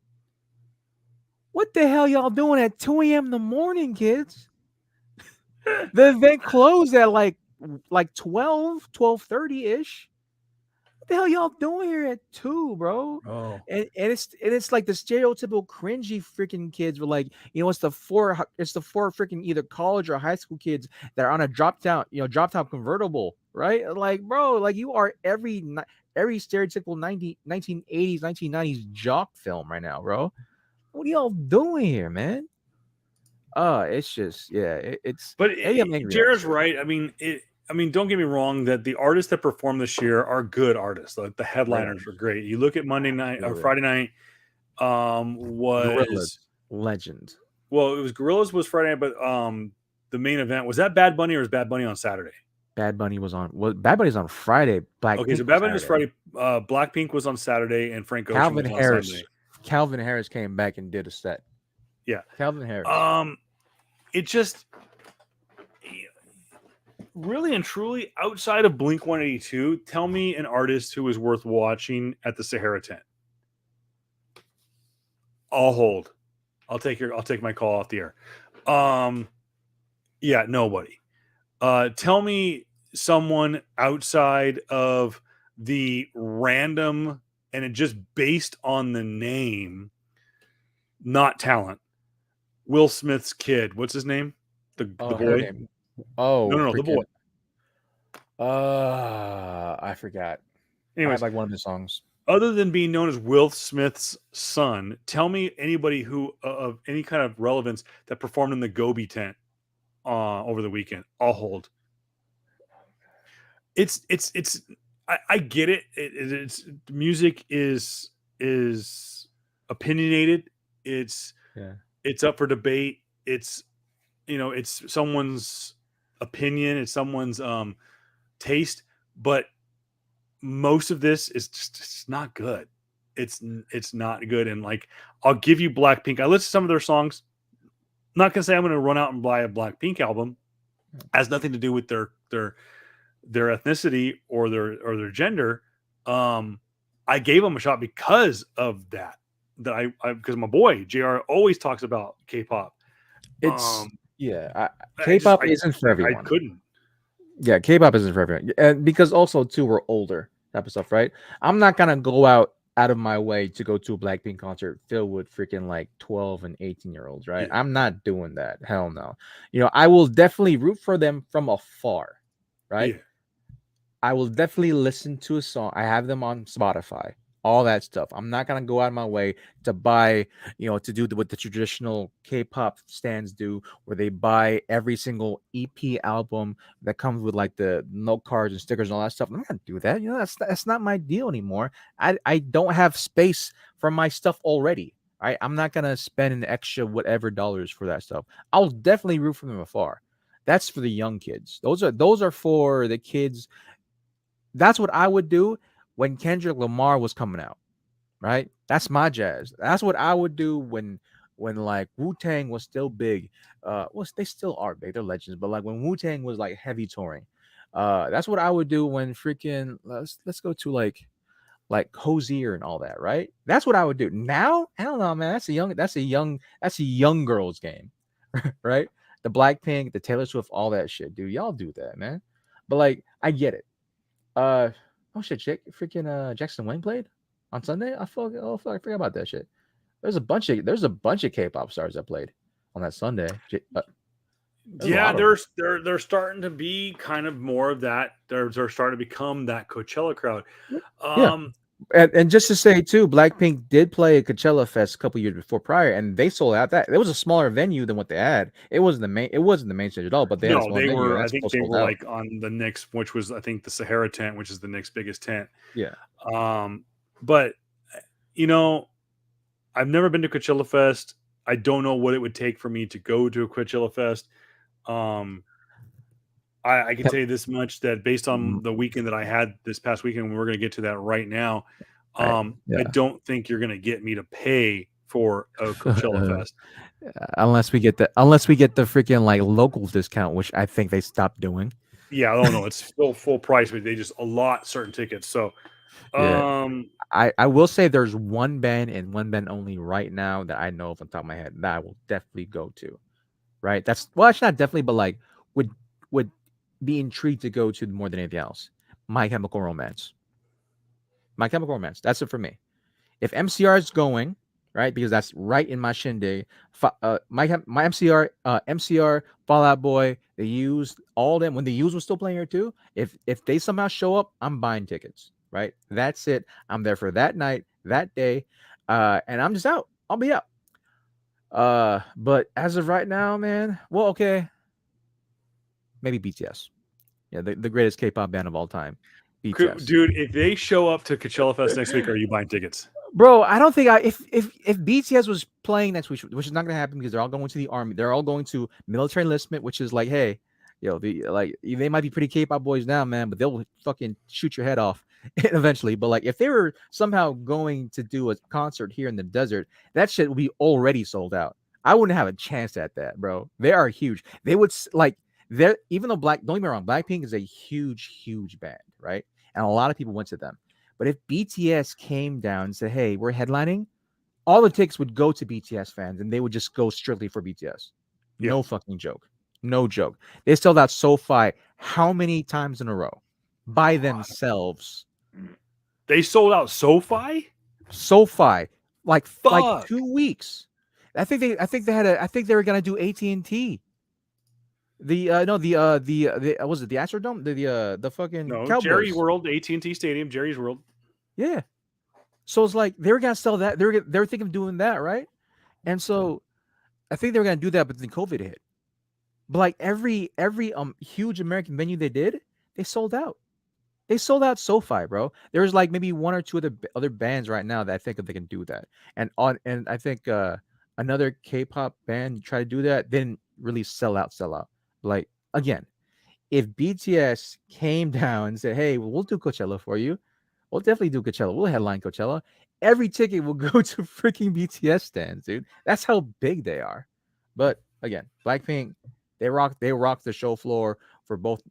What the hell y'all doing at 2 a.m. in the morning, kids? The event closed at like 12:30 ish. What the hell y'all doing here at 2, bro? Oh. And it's like the stereotypical cringy freaking kids were like, it's the four freaking either college or high school kids that are on a drop top convertible, right? Like, bro, like you are every stereotypical 1980s, 1990s jock film right now, bro. What are y'all doing here, man? It's just, it's. But I'm angry Jared's right. I mean, don't get me wrong, that the artists that perform this year are good artists. Like the headliners are great. You look at Monday night or Friday night, was Gorillaz, legend. Well, it was Gorillaz was Friday night, but the main event was that Bad Bunny, or was Bad Bunny on Saturday? Bad Bunny was on. Well, Bad Bunny's on Friday. Okay, so Bad Bunny was Friday. Blackpink was on Saturday, and Frank Ocean was on Sunday. Calvin Harris came back and did a set. Yeah, Calvin Harris. It just really and truly, outside of Blink 182, tell me an artist who is worth watching at the Sahara tent. I'll hold. I'll take my call off the air. Yeah, nobody. Tell me someone outside of the random and it just based on the name, not talent. Will Smith's kid. What's his name? The boy. No, the boy. I forgot. Anyways, I like one of his songs. Other than being known as Will Smith's son, tell me anybody who of any kind of relevance that performed in the Gobi tent over the weekend. I'll hold. I get it. It's music is opinionated. It's up for debate. It's it's someone's opinion. It's someone's taste, but most of this is just it's not good. It's not good. And like, I'll give you Blackpink. I listened to some of their songs. not gonna say I'm gonna run out and buy a Blackpink album. Has nothing to do with their ethnicity or their gender. Um, I gave them a shot because of that. That I because my boy Jr. always talks about K-pop. It's Um, yeah. I just K-pop isn't for I everyone. couldn't. Yeah, K-pop isn't for everyone, and because also too we're older type of stuff, right? I'm not gonna go out of my way to go to a Blackpink concert filled with freaking like 12 and 18-year-olds, right? Yeah, I'm not doing that. Hell no. I will definitely root for them from afar, right? yeah. I will definitely listen to a song. I have them on Spotify, all that stuff. I'm not gonna go out of my way to buy, to do what the traditional K-pop stands do, where they buy every single EP album that comes with like the note cards and stickers and all that stuff. I'm not gonna do that. That's not my deal anymore. I don't have space for my stuff already. Right? I'm not gonna spend an extra whatever dollars for that stuff. I'll definitely root for them afar. That's for the young kids. Those are for the kids. That's what I would do when Kendrick Lamar was coming out, right? That's my jazz. That's what I would do when like Wu-Tang was still big. Well, they still are big. They're legends, but like when Wu-Tang was like heavy touring. That's what I would do when freaking let's go to like Hosier and all that, right? That's what I would do. Now, I don't know, man. That's a young girl's game. Right? The Blackpink, the Taylor Swift, all that shit, dude. Y'all do that, man. But like, I get it. Uh oh shit, freaking Jackson Wang played on Sunday. I forgot about that shit. There's a bunch of K-pop stars that played on that Sunday. There's a Yeah, lot of them. they're starting to be kind of more of that. They're starting to become that Coachella crowd. Yeah, Um, and just to say too, Blackpink did play at Coachella Fest a couple years before prior, and they sold out. That it was a smaller venue than what they had. It wasn't the main stage at all, but they had a no, smaller they venue, and were. I that's think still they sold were out. like on the Knicks, which was I think the Sahara tent, which is the Knicks' biggest tent. Yeah, Um, but you know, I've never been to Coachella Fest. I don't know what it would take for me to go to a Coachella Fest. Um, I can Yep. tell you this much that based Mm, on the weekend that I had this past weekend, we're going to get to that right now. right. I Yeah. don't think you're going to get me to pay for a Coachella Fest. Unless we get the freaking like local discount, which I think they stopped doing. Yeah, I don't know. It's still full price, but they just allot certain tickets. So, Yeah, um, I will say there's one band and one band only right now that I know off the top of my head that I will definitely go to. Right? That's well, actually not definitely, but like would would be intrigued to go to more than anything else. My Chemical Romance. My Chemical Romance. That's it for me. If MCR is going, right, because that's right in my shindig. My MCR, Fallout Boy, they used all them when the Used was still playing here too. If they somehow show up, I'm buying tickets. Right, that's it. I'm there for that night, that day, and I'm just out. I'll be out. But as of right now, man, well, okay, maybe BTS. Yeah, the greatest K-pop band of all time, BTS. dude, if they show up to Coachella Fest next week, are you buying tickets? Bro, I don't think if BTS was playing next week, which is not gonna happen because they're all going to the army, they're all going to military enlistment, which is like, hey, they might be pretty K-pop boys now, man, but they'll fucking shoot your head off eventually. But like, if they were somehow going to do a concert here in the desert, that shit would be already sold out. I wouldn't have a chance at that, bro. They are huge. They would like they're even though don't get me wrong, Blackpink is a huge, huge band, right? And a lot of people went to them. But if BTS came down and said, "Hey, we're headlining," all the tickets would go to BTS fans, and they would just go strictly for BTS. Yeah, No fucking joke. No joke. They sold out SoFi how many times in a row by themselves? they sold out SoFi. SoFi, like Fuck. 2 weeks. I think they were gonna do AT&T. The no the was it the Astrodome the fucking No, Jerry Cowboys. World, AT&T Stadium, Jerry's World. Yeah. So it's like they were gonna sell that. They were thinking of doing that, right? And so I think they were gonna do that, but then COVID hit. But like every huge American venue they did, they sold out. They sold out SoFi, bro. There's like maybe one or two other bands right now that I think that they can do that. And I think another K-pop band tried to do that, didn't really sell out. Like again, if BTS came down and said, "Hey, we'll do Coachella for you. We'll definitely do Coachella. We'll headline Coachella." Every ticket will go to freaking BTS stands, dude. That's how big they are. But again, Blackpink, they rock the show floor for both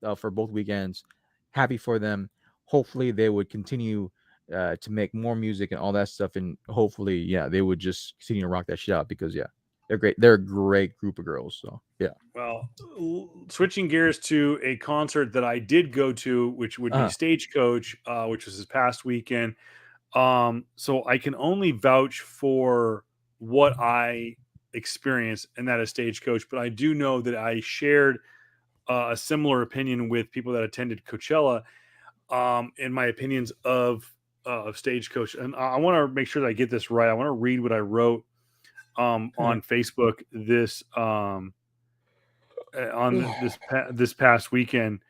weekends. Happy for them. Hopefully, they would continue to make more music and all that stuff, and hopefully, yeah, they would just continue to rock that shit out because yeah, they're great. They're a great group of girls. So yeah. Well, switching gears to a concert that I did go to, which would be Uh Stagecoach, which was this past weekend. So I can only vouch for what I experienced, and that is Stagecoach. But I do know that I shared a similar opinion with people that attended Coachella, in my opinions of Stagecoach. And I want to make sure that I get this right. I want to read what I wrote on Facebook on this past weekend.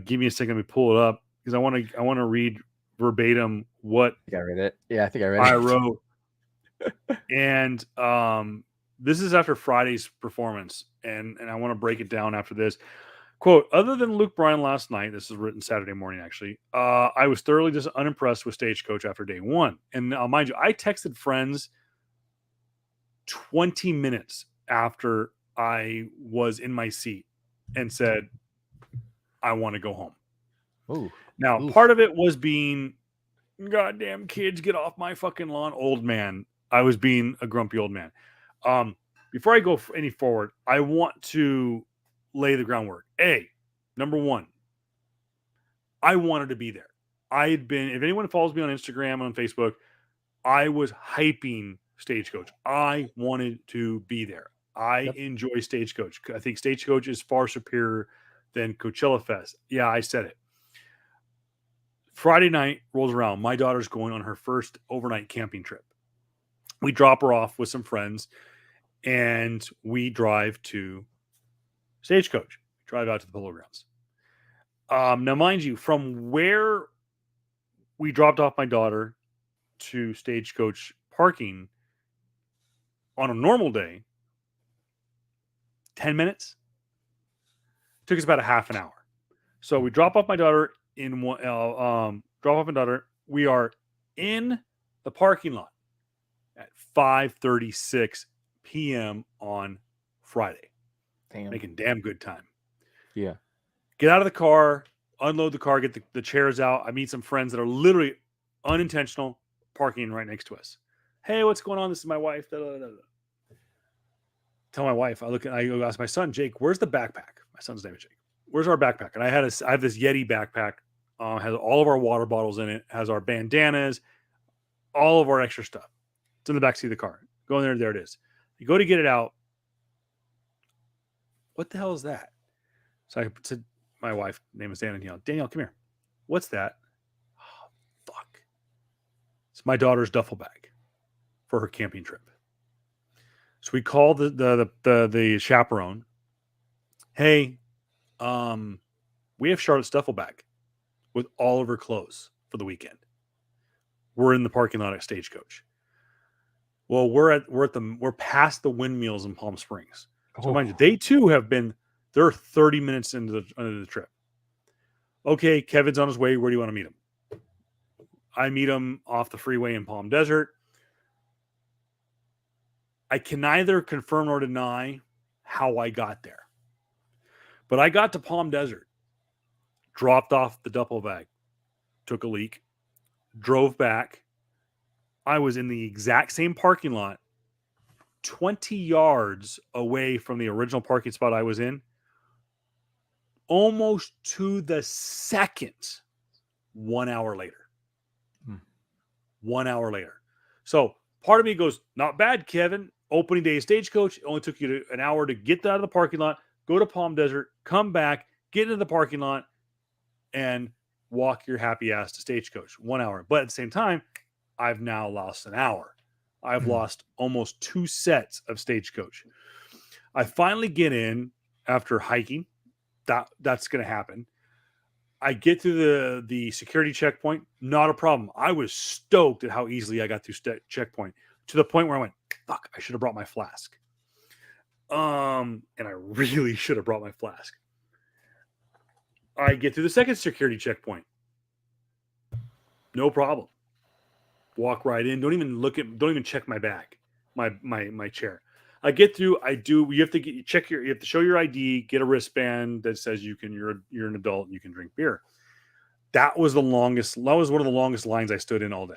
Give me a second. Let me pull it up because I want to read verbatim what I think I read it. Yeah, I think I read I it. wrote. And this is after Friday's performance, and I want to break it down after this. Quote, other than Luke Bryan last night, this is written Saturday morning actually, I was thoroughly just unimpressed with Stagecoach after day one. And mind you, I texted friends 20 minutes after I was in my seat and said, I want to go home. Ooh. Now, Oof. part of it was being, goddamn kids, get off my fucking lawn, old man. I was being a grumpy old man. Before I go any forward, I want to lay the groundwork. Number one, I wanted to be there. I had been, if anyone follows me on Instagram, on Facebook, I was hyping Stagecoach. I wanted to be there. I Yep. enjoy Stagecoach. I think Stagecoach is far superior than Coachella Fest. Yeah, I said it. Friday night rolls around. My daughter's going on her first overnight camping trip. We drop her off with some friends and we drive to Stagecoach. Drive out to the Polo Grounds. Now, mind you, from where we dropped off my daughter to Stagecoach parking on a normal day, 10 minutes. Took us about a half an hour. So we drop off my daughter in one. Drop off my daughter. We are in the parking lot at 5:36 p.m. on Friday. Damn. Making damn good time. Yeah. Get out of the car, unload the car, get the chairs out. I meet some friends that are literally unintentional parking right next to us. Hey, what's going on? This is my wife. Da, da, da, da. Tell my wife. I go ask my son, Jake, where's the backpack? My son's name is Jake. Where's our backpack? And I have this Yeti backpack. Has all of our water bottles in it. Has our bandanas, all of our extra stuff. It's in the backseat of the car. Go in there. There it is. You go to get it out. What the hell is that? So I said, my wife, name is Danielle. Danielle, come here. What's that? Oh, fuck. It's my daughter's duffel bag for her camping trip. So we called the chaperone. Hey, we have Charlotte's duffel bag with all of her clothes for the weekend. We're in the parking lot at Stagecoach. Well, we're past the windmills in Palm Springs. So mind you, they too they're 30 minutes into the trip. Okay, Kevin's on his way. Where do you want to meet him? I meet him off the freeway in Palm Desert. I can neither confirm nor deny how I got there. But I got to Palm Desert, dropped off the duffel bag, took a leak, drove back. I was in the exact same parking lot, 20 yards away from the original parking spot I was in, almost to the second, 1 hour later. 1 hour later. So part of me goes, not bad, Kevin. Opening day of Stagecoach. It only took you an hour to get out of the parking lot, go to Palm Desert, come back, get into the parking lot, and walk your happy ass to Stagecoach. 1 hour. But at the same time, I've now lost an hour. I've lost almost 2 sets of Stagecoach. I finally get in after hiking. That's going to happen. I get to the security checkpoint. Not a problem. I was stoked at how easily I got through checkpoint, to the point where I went, fuck, I should have brought my flask. And I really should have brought my flask. I get through the second security checkpoint. No problem. Walk right in. Don't even check my bag, my chair. I get through. I do. You have to you have to show your ID, get a wristband that says you're an adult and you can drink beer. That was the longest. That was one of the longest lines I stood in all day.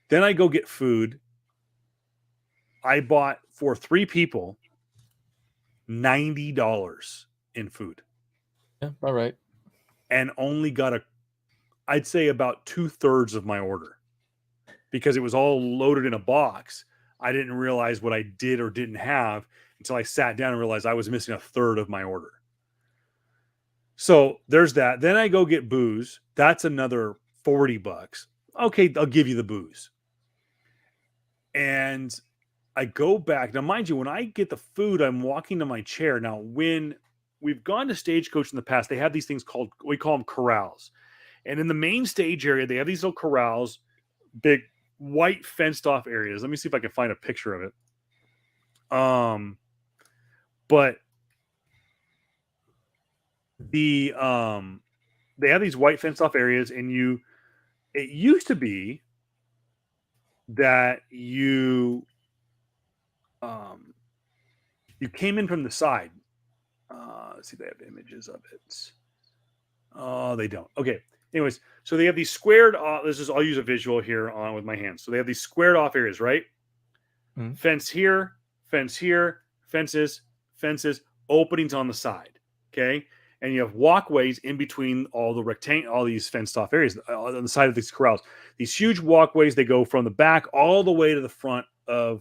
Then I go get food. I bought for 3 people $90 in food. Yeah, all right. And only got I'd say about 2/3 of my order because it was all loaded in a box. I didn't realize what I did or didn't have until I sat down and realized I was missing 1/3 of my order. So there's that. Then I go get booze. That's another $40. Okay, I'll give you the booze. And I go back. Now, mind you, when I get the food, I'm walking to my chair. Now, when we've gone to Stagecoach in the past, they have these things called, we call them corrals. And in the main stage area, they have these little corrals, big white fenced off areas. Let me see if I can find a picture of it. But they have these white fenced off areas, and it used to be that you came in from the side. Let's see if they have images of it. Oh, they don't. Okay. Anyways, so they have these squared off. I'll use a visual here on with my hands. So they have these squared off areas, right? Mm-hmm. Fence here, fences, openings on the side. Okay. And you have walkways in between all these fenced off areas on the side of these corrals. These huge walkways, they go from the back all the way to the front to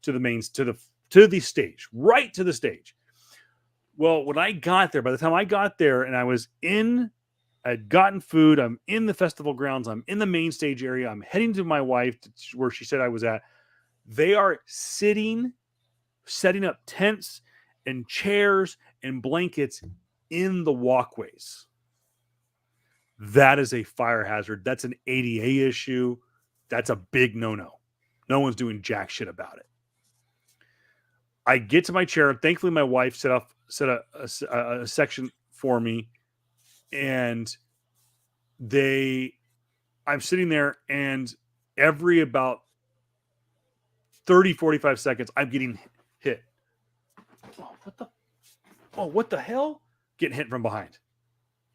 the stage, right to the stage. Well, when I got there, by the time I got there and I'd gotten food, I'm in the festival grounds, I'm in the main stage area, I'm heading to my wife where she said I was at. They are setting up tents and chairs and blankets in the walkways. That is a fire hazard. That's an ADA issue. That's a big no-no. No one's doing jack shit about it. I get to my chair. Thankfully, my wife set a section for me, and I'm sitting there, and every about 30, 45 seconds, I'm getting hit. What the hell? Getting hit from behind.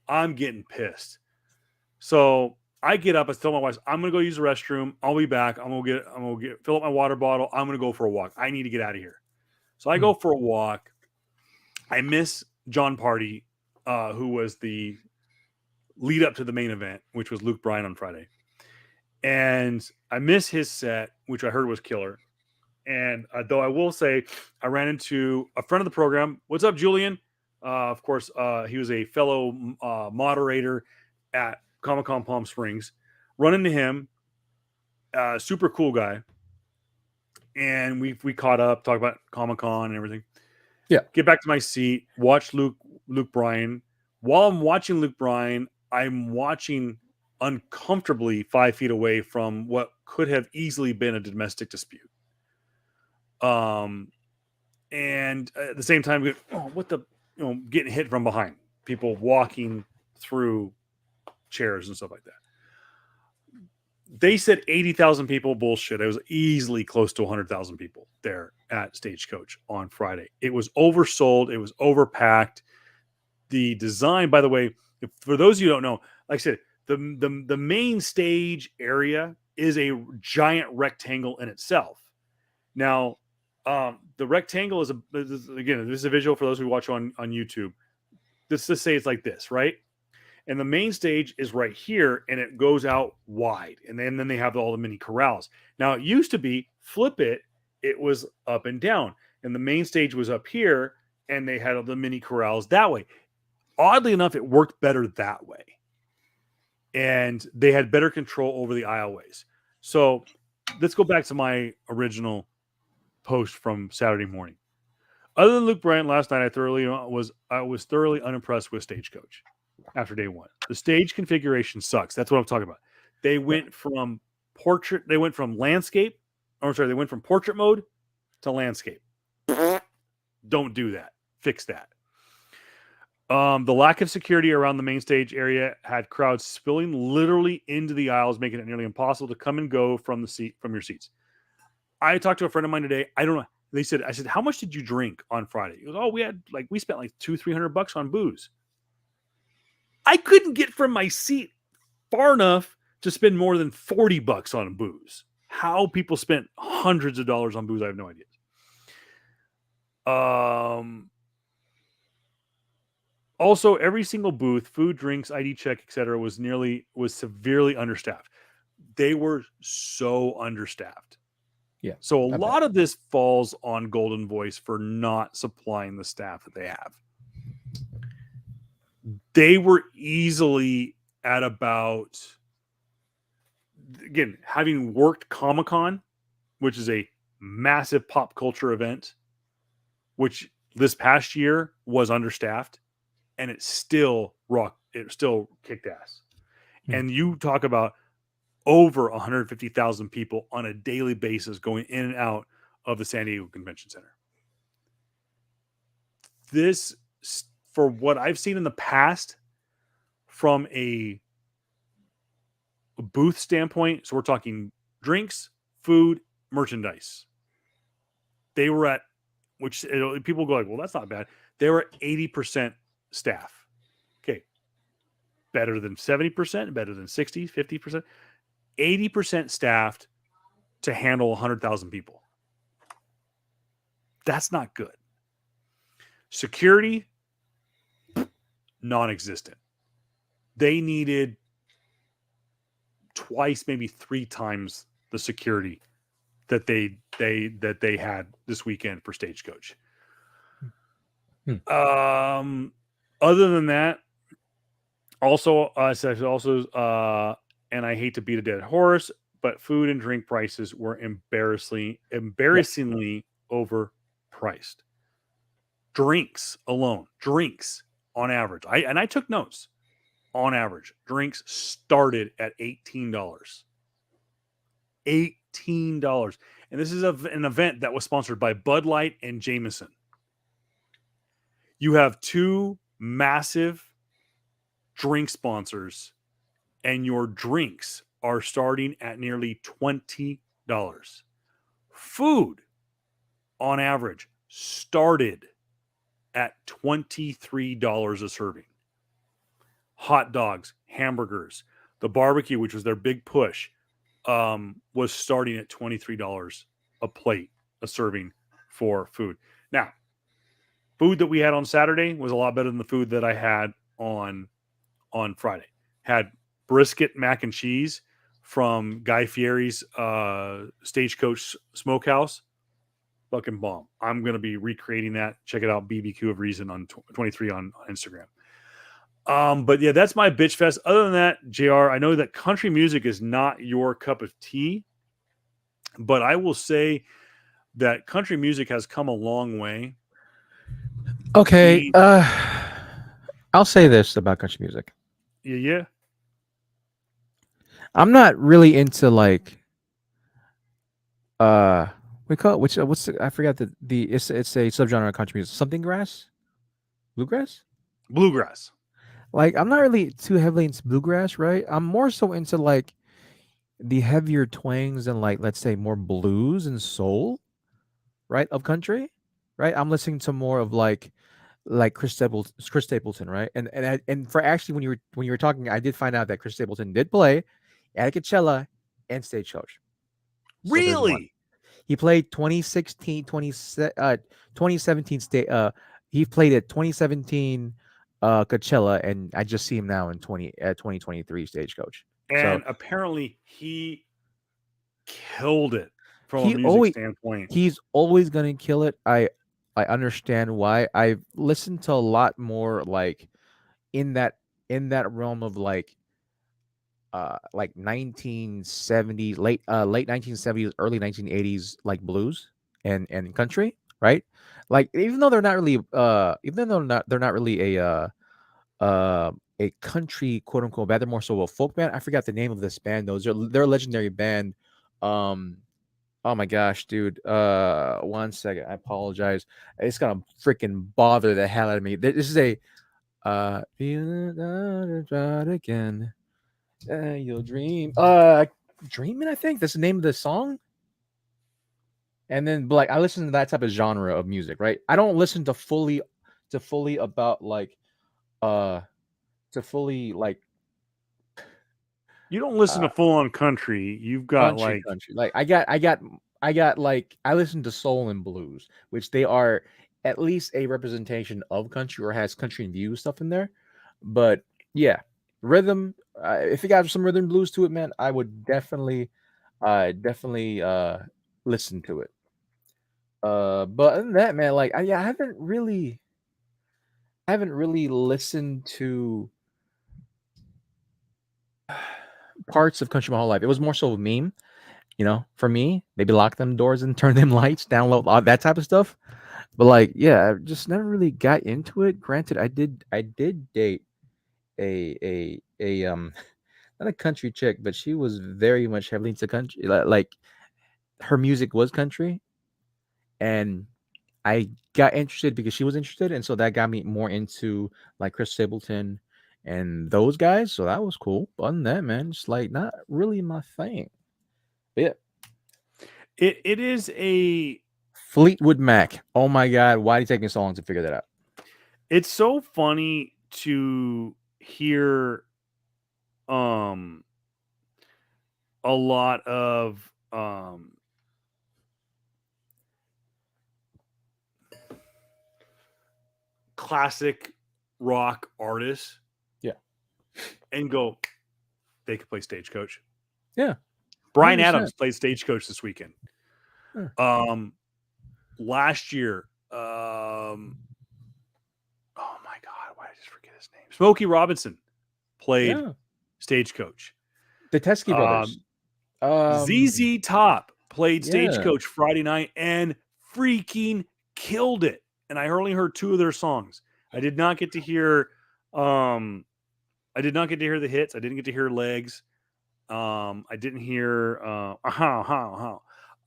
I'm getting pissed. So I get up. I tell my wife, I'm going to go use the restroom. I'll be back. I'm going to fill up my water bottle. I'm going to go for a walk. I need to get out of here. So I go for a walk. I miss John Party, who was the lead up to the main event, which was Luke Bryan on Friday. And I miss his set, which I heard was killer. And though I will say, I ran into a friend of the program. What's up, Julian? Of course, he was a fellow moderator at Comic-Con Palm Springs. Run into him, super cool guy. And we caught up, talked about Comic-Con and everything. Yeah. Get back to my seat, watch Luke Bryan. While I'm watching Luke Bryan, I'm watching uncomfortably 5 feet away from what could have easily been a domestic dispute. And at the same time, getting hit from behind, people walking through chairs and stuff like that. They said 80,000 people. Bullshit. It was easily close to 100,000 people there at Stagecoach on Friday. It was oversold. It was overpacked. The design, by the way, for those of you who don't know, like I said, the main stage area is a giant rectangle in itself. Now, the rectangle is this is a visual for those who watch on YouTube. Let's just say it's like this, right? And the main stage is right here, and it goes out wide. And then they have all the mini corrals. Now, it used to be, flip it, it was up and down. And the main stage was up here, and they had all the mini corrals that way. Oddly enough, it worked better that way. And they had better control over the aisleways. So let's go back to my original post from Saturday morning. Other than Luke Bryan last night, I was thoroughly unimpressed with Stagecoach after day one. The stage configuration sucks. That's what I'm talking about. They went from portrait mode to landscape. Don't do that. Fix that. The lack of security around the main stage area had crowds spilling literally into the aisles, making it nearly impossible to come and go from your seats. I talked to a friend of mine today. I don't know I said, how much did you drink on Friday? He goes, oh, we spent like $200-300 on booze. I couldn't get from my seat far enough to spend more than $40 on booze. How people spent hundreds of dollars on booze, I have no idea. Also, every single booth, food, drinks, ID check, etc., was severely understaffed. They were so understaffed. Yeah. So a lot of this falls on Golden Voice for not supplying the staff that they have. They were easily at about, again, having worked Comic-Con, which is a massive pop culture event, which this past year was understaffed, and it still kicked ass. And you talk about over 150,000 people on a daily basis going in and out of the San Diego Convention Center. This, for what I've seen in the past, from a booth standpoint, so we're talking drinks, food, merchandise. They were at, which people go like, well, that's not bad. They were at 80% staff. Okay. Better than 70%, better than 60, 50%. 80% staffed to handle 100,000 people. That's not good. Security, non-existent. They needed twice, maybe 3 times the security that they had this weekend for Stagecoach. Other than that, also, and I hate to beat a dead horse, but food and drink prices were embarrassingly overpriced. Drinks alone, on average, I took notes. On average, drinks started at $18. $18. And this is an event that was sponsored by Bud Light and Jameson. You have 2 massive drink sponsors, and your drinks are starting at nearly $20. Food, on average, started at $23 a serving. Hot dogs, hamburgers, the barbecue, which was their big push, was starting at $23 a plate, a serving for food. Now, food that we had on Saturday was a lot better than the food that I had on Friday. Had brisket mac and cheese from Guy Fieri's Stagecoach Smokehouse. Fucking bomb. I'm going to be recreating that. Check it out, BBQ of Reason on 23 on Instagram. But yeah, that's my bitch fest. Other than that, JR, I know that country music is not your cup of tea, but I will say that country music has come a long way. Okay. I'll say this about country music. Yeah. I'm not really into like we call it I forgot it's a subgenre of country music. Something grass? Bluegrass? Bluegrass. Like I'm not really too heavily into bluegrass, right? I'm more so into like the heavier twangs and like let's say more blues and soul, right? Of country, right? I'm listening to more of like Chris Stapleton, right? And for actually when you were talking, I did find out that Chris Stapleton did play at Coachella and Stagecoach. Really? He played 2017 state. He played at 2017 Coachella, and I just see him now in 2023 Stagecoach. And so, apparently he killed it from a music standpoint. He's always gonna kill it. I understand why. I've listened to a lot more like in that realm of like 1970s, late 1970s, early 1980s, like blues and country, right? Like even though they're not really a country quote unquote band, they're more so a folk band. I forgot the name of this band though. They're a legendary band. Oh my gosh, dude. 1 second. I apologize. It's gonna freaking bother the hell out of me. This is a again. You'll dream. Dreaming, I think that's the name of the song. And then, but like, I listen to that type of genre of music, right? I don't listen to fully about like, uh, to fully like, You don't listen uh, to full on country. You've got like country. Like, I got like, I listen to soul and blues, which they are at least a representation of country or has country and view stuff in there. But yeah, rhythm. If it got some rhythm and blues to it, man, I would definitely listen to it. But other than that, man, like, I haven't really listened to parts of country my whole life. It was more so a meme, for me. Maybe lock them doors and turn them lights, download all that type of stuff. But like, yeah, I just never really got into it. Granted, I did date a not a country chick, but she was very much heavily into country. Like her music was country, and I got interested because she was interested, and so that got me more into like Chris Stapleton and those guys. So that was cool. But other than that, man, just like not really my thing. But yeah, it is a. Fleetwood Mac. Oh my God, why did it take me so long to figure that out? It's so funny to hear um a lot of classic rock artists Yeah, and go, they could play Stagecoach. yeah, Brian 100%. Adams played Stagecoach this weekend. Huh. Last year, oh my God, why did I just forget his name? Smokey Robinson played Yeah, Stagecoach. the Teskey brothers. ZZ Top played Yeah, Stagecoach Friday night and freaking killed it. And I only heard 2 of their songs. I did not get to hear the hits. I didn't get to hear Legs. I didn't hear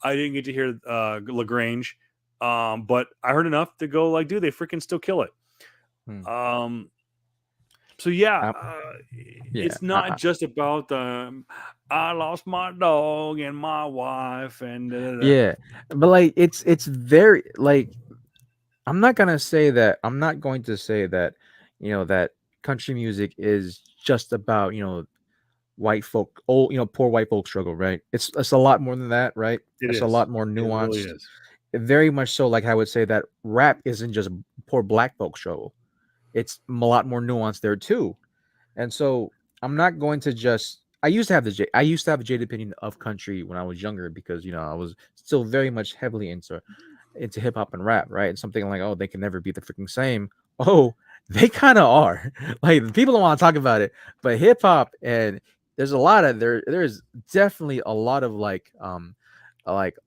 I didn't get to hear LaGrange. But I heard enough to go like, dude, they freaking still kill it. Hmm. So yeah, Yeah, it's not just about I lost my dog and my wife and da, da, da. yeah, but like it's very like I'm not going to say that that country music is just about white folk, poor white folk struggle, right? It's a lot more than that, right? It It's a is. lot more It really nuanced. is. Very much so. Like I would say that rap isn't just poor black folk struggle. It's a lot more nuanced there too. And so I'm not going to just. I used to have a jaded opinion of country when I was younger because I was still very much heavily into hip hop and rap, right? And something like, oh, they can never be the freaking same. Oh, they kind of are. Like people don't want to talk about it, but hip hop and there's definitely a lot of like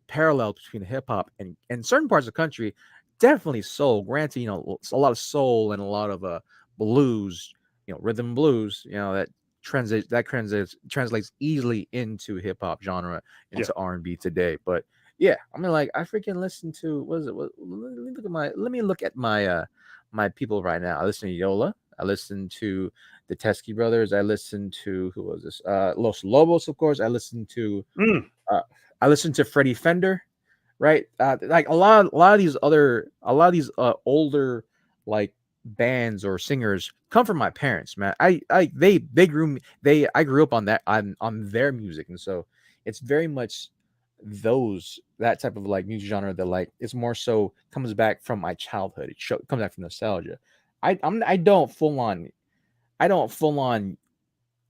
parallels between hip hop and certain parts of the country. Definitely soul. Granted, a lot of soul and a lot of blues, rhythm and blues, that translates easily into hip hop genre, Yeah. into R&B today. But yeah, I mean, like I freaking listen to what is it? Let me look at my people right now. I listen to Yola. I listen to the Teskey brothers. I listen to who was this? Los Lobos, of course. Mm. Uh, I listen to Freddie Fender, right? Like a lot of these older like bands or singers come from my parents, man. They grew me. I grew up on on their music, and so it's very much that type of like music genre that like it's more so comes back from my childhood. Comes back from nostalgia. I don't full on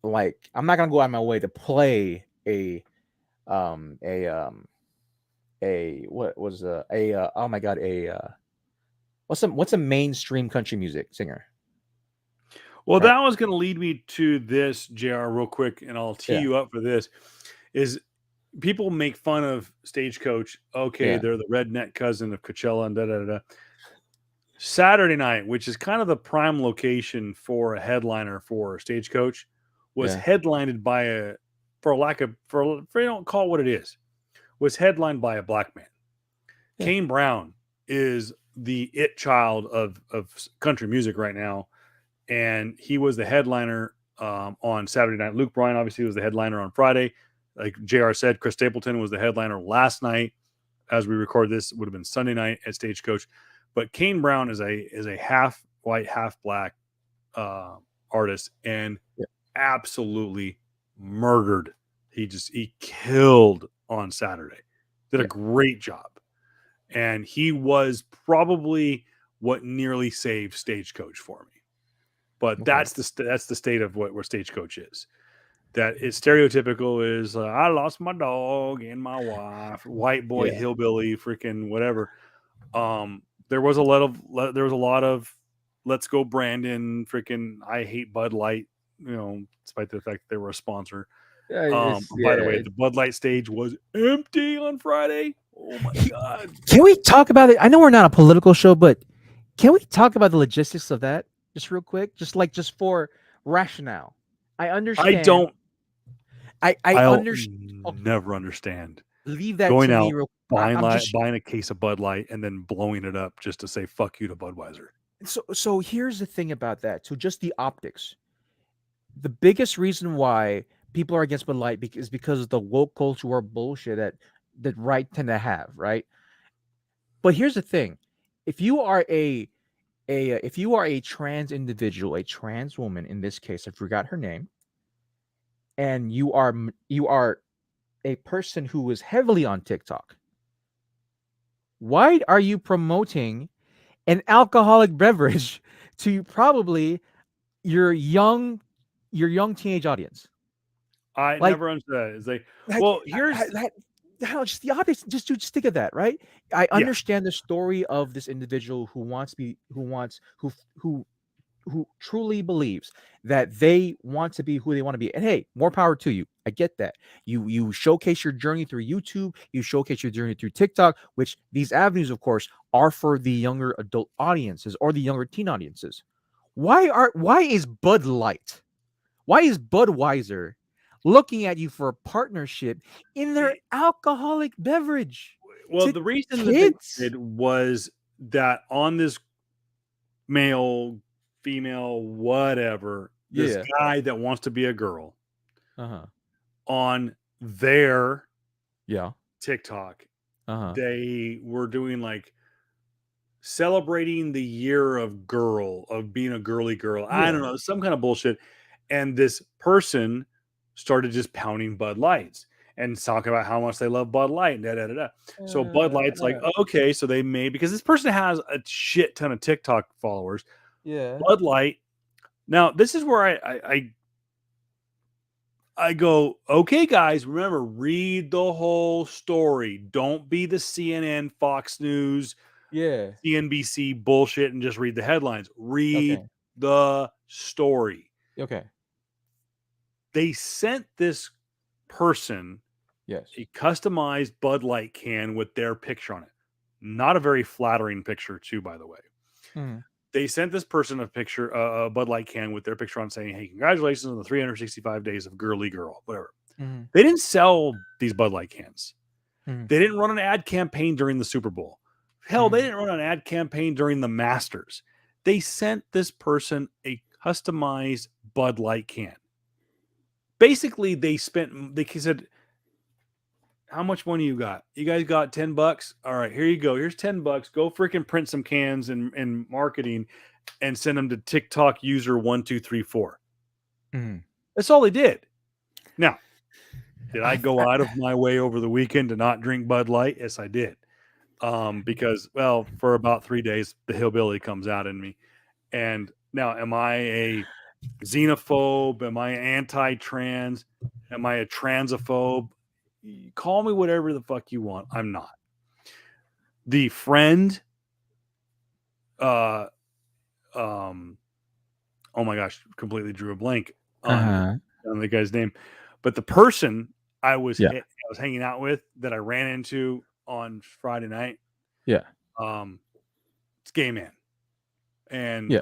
like I'm not gonna go out of my way to play um a um what was oh my god what's a mainstream country music singer, Well, right? that was going to lead me to this, JR, real quick, and I'll tee Yeah, you up for this. Is people make fun of Stagecoach. Okay, yeah, they're the redneck cousin of Coachella and da da da. Da. Saturday night, which is kind of the prime location for a headliner for Stagecoach, was yeah, headlined by you don't call it what it is, was headlined by a black man. yeah, Kane Brown is the it child of country music right now, and he was the headliner on Saturday night. Luke Bryan obviously was the headliner on Friday. Like JR said, Chris Stapleton was the headliner last night. as we record this, it would have been Sunday night at Stagecoach. But Kane Brown is a half white, half black artist, and absolutely murdered. He killed on Saturday. Did a great job. And he was probably what nearly saved Stagecoach for me. But that's the state of where Stagecoach is. That it's stereotypical is I lost my dog and my wife, white boy, hillbilly, freaking whatever. There was a lot of let's go Brandon, freaking I hate Bud Light, despite the fact that they were a sponsor. By the way, the Bud Light stage was empty on Friday. Oh my God. Can we talk about it? I know we're not a political show, but can we talk about the logistics of that just real quick? Just for rationale. I understand. I'll never understand. Leave that going to out, me real buying a case of Bud Light and then blowing it up just to say fuck you to Budweiser. So here's the thing about that. So just the optics. The biggest reason why people are against Bud Light is because of the woke culture bullshit that right tend to have, right? But here's the thing: if you are a trans individual, a trans woman in this case, I forgot her name, and you are a person who is heavily on TikTok, why are you promoting an alcoholic beverage to probably your young teenage audience? I never understood that. It's like well, here's just the optics. Just think of that, right? I understand the story of this individual who truly believes that they want to be who they want to be. And hey, more power to you. I get that. You showcase your journey through YouTube, you showcase your journey through TikTok, which these avenues, of course, are for the younger adult audiences or the younger teen audiences. Why is Bud Light? Why is Budweiser looking at you for a partnership in their alcoholic beverage? Well, the reason that they did was that on this male, female, whatever, this guy that wants to be a girl on their TikTok, they were doing like celebrating the year of being a girly girl. I don't know, some kind of bullshit. And this person started just pounding Bud Lights and talking about how much they love Bud Light. So Bud Light's like, okay, so they made, because this person has a shit ton of TikTok followers. Bud Light. Now, this is where I go, okay, guys, remember, read the whole story. Don't be the CNN, Fox News, CNBC bullshit and just read the headlines. Read the story. Okay. They sent this person a customized Bud Light can with their picture on it. Not a very flattering picture, too, by the way. They sent this person a picture, a Bud Light can with their picture on, saying, hey, congratulations on the 365 days of girly girl, whatever. They didn't sell these Bud Light cans. They didn't run an ad campaign during the Super Bowl. Hell, they didn't run an ad campaign during the Masters. They sent this person a customized Bud Light can. Basically, they said, how much money you got? You guys got $10? All right, here you go. Here's $10. Go freaking print some cans in marketing and send them to TikTok user 1234. That's all they did. Now, did I go out of my way over the weekend to not drink Bud Light? Yes, I did. Because, well, for about 3 days, the hillbilly comes out in me. And now, am I a xenophobe? Am I anti-trans? Am I a transophobe? Call me whatever the fuck you want. I'm not. The friend, oh my gosh, completely drew a blank on the guy's name. But the person I was hanging out with that I ran into on Friday night, it's gay man. And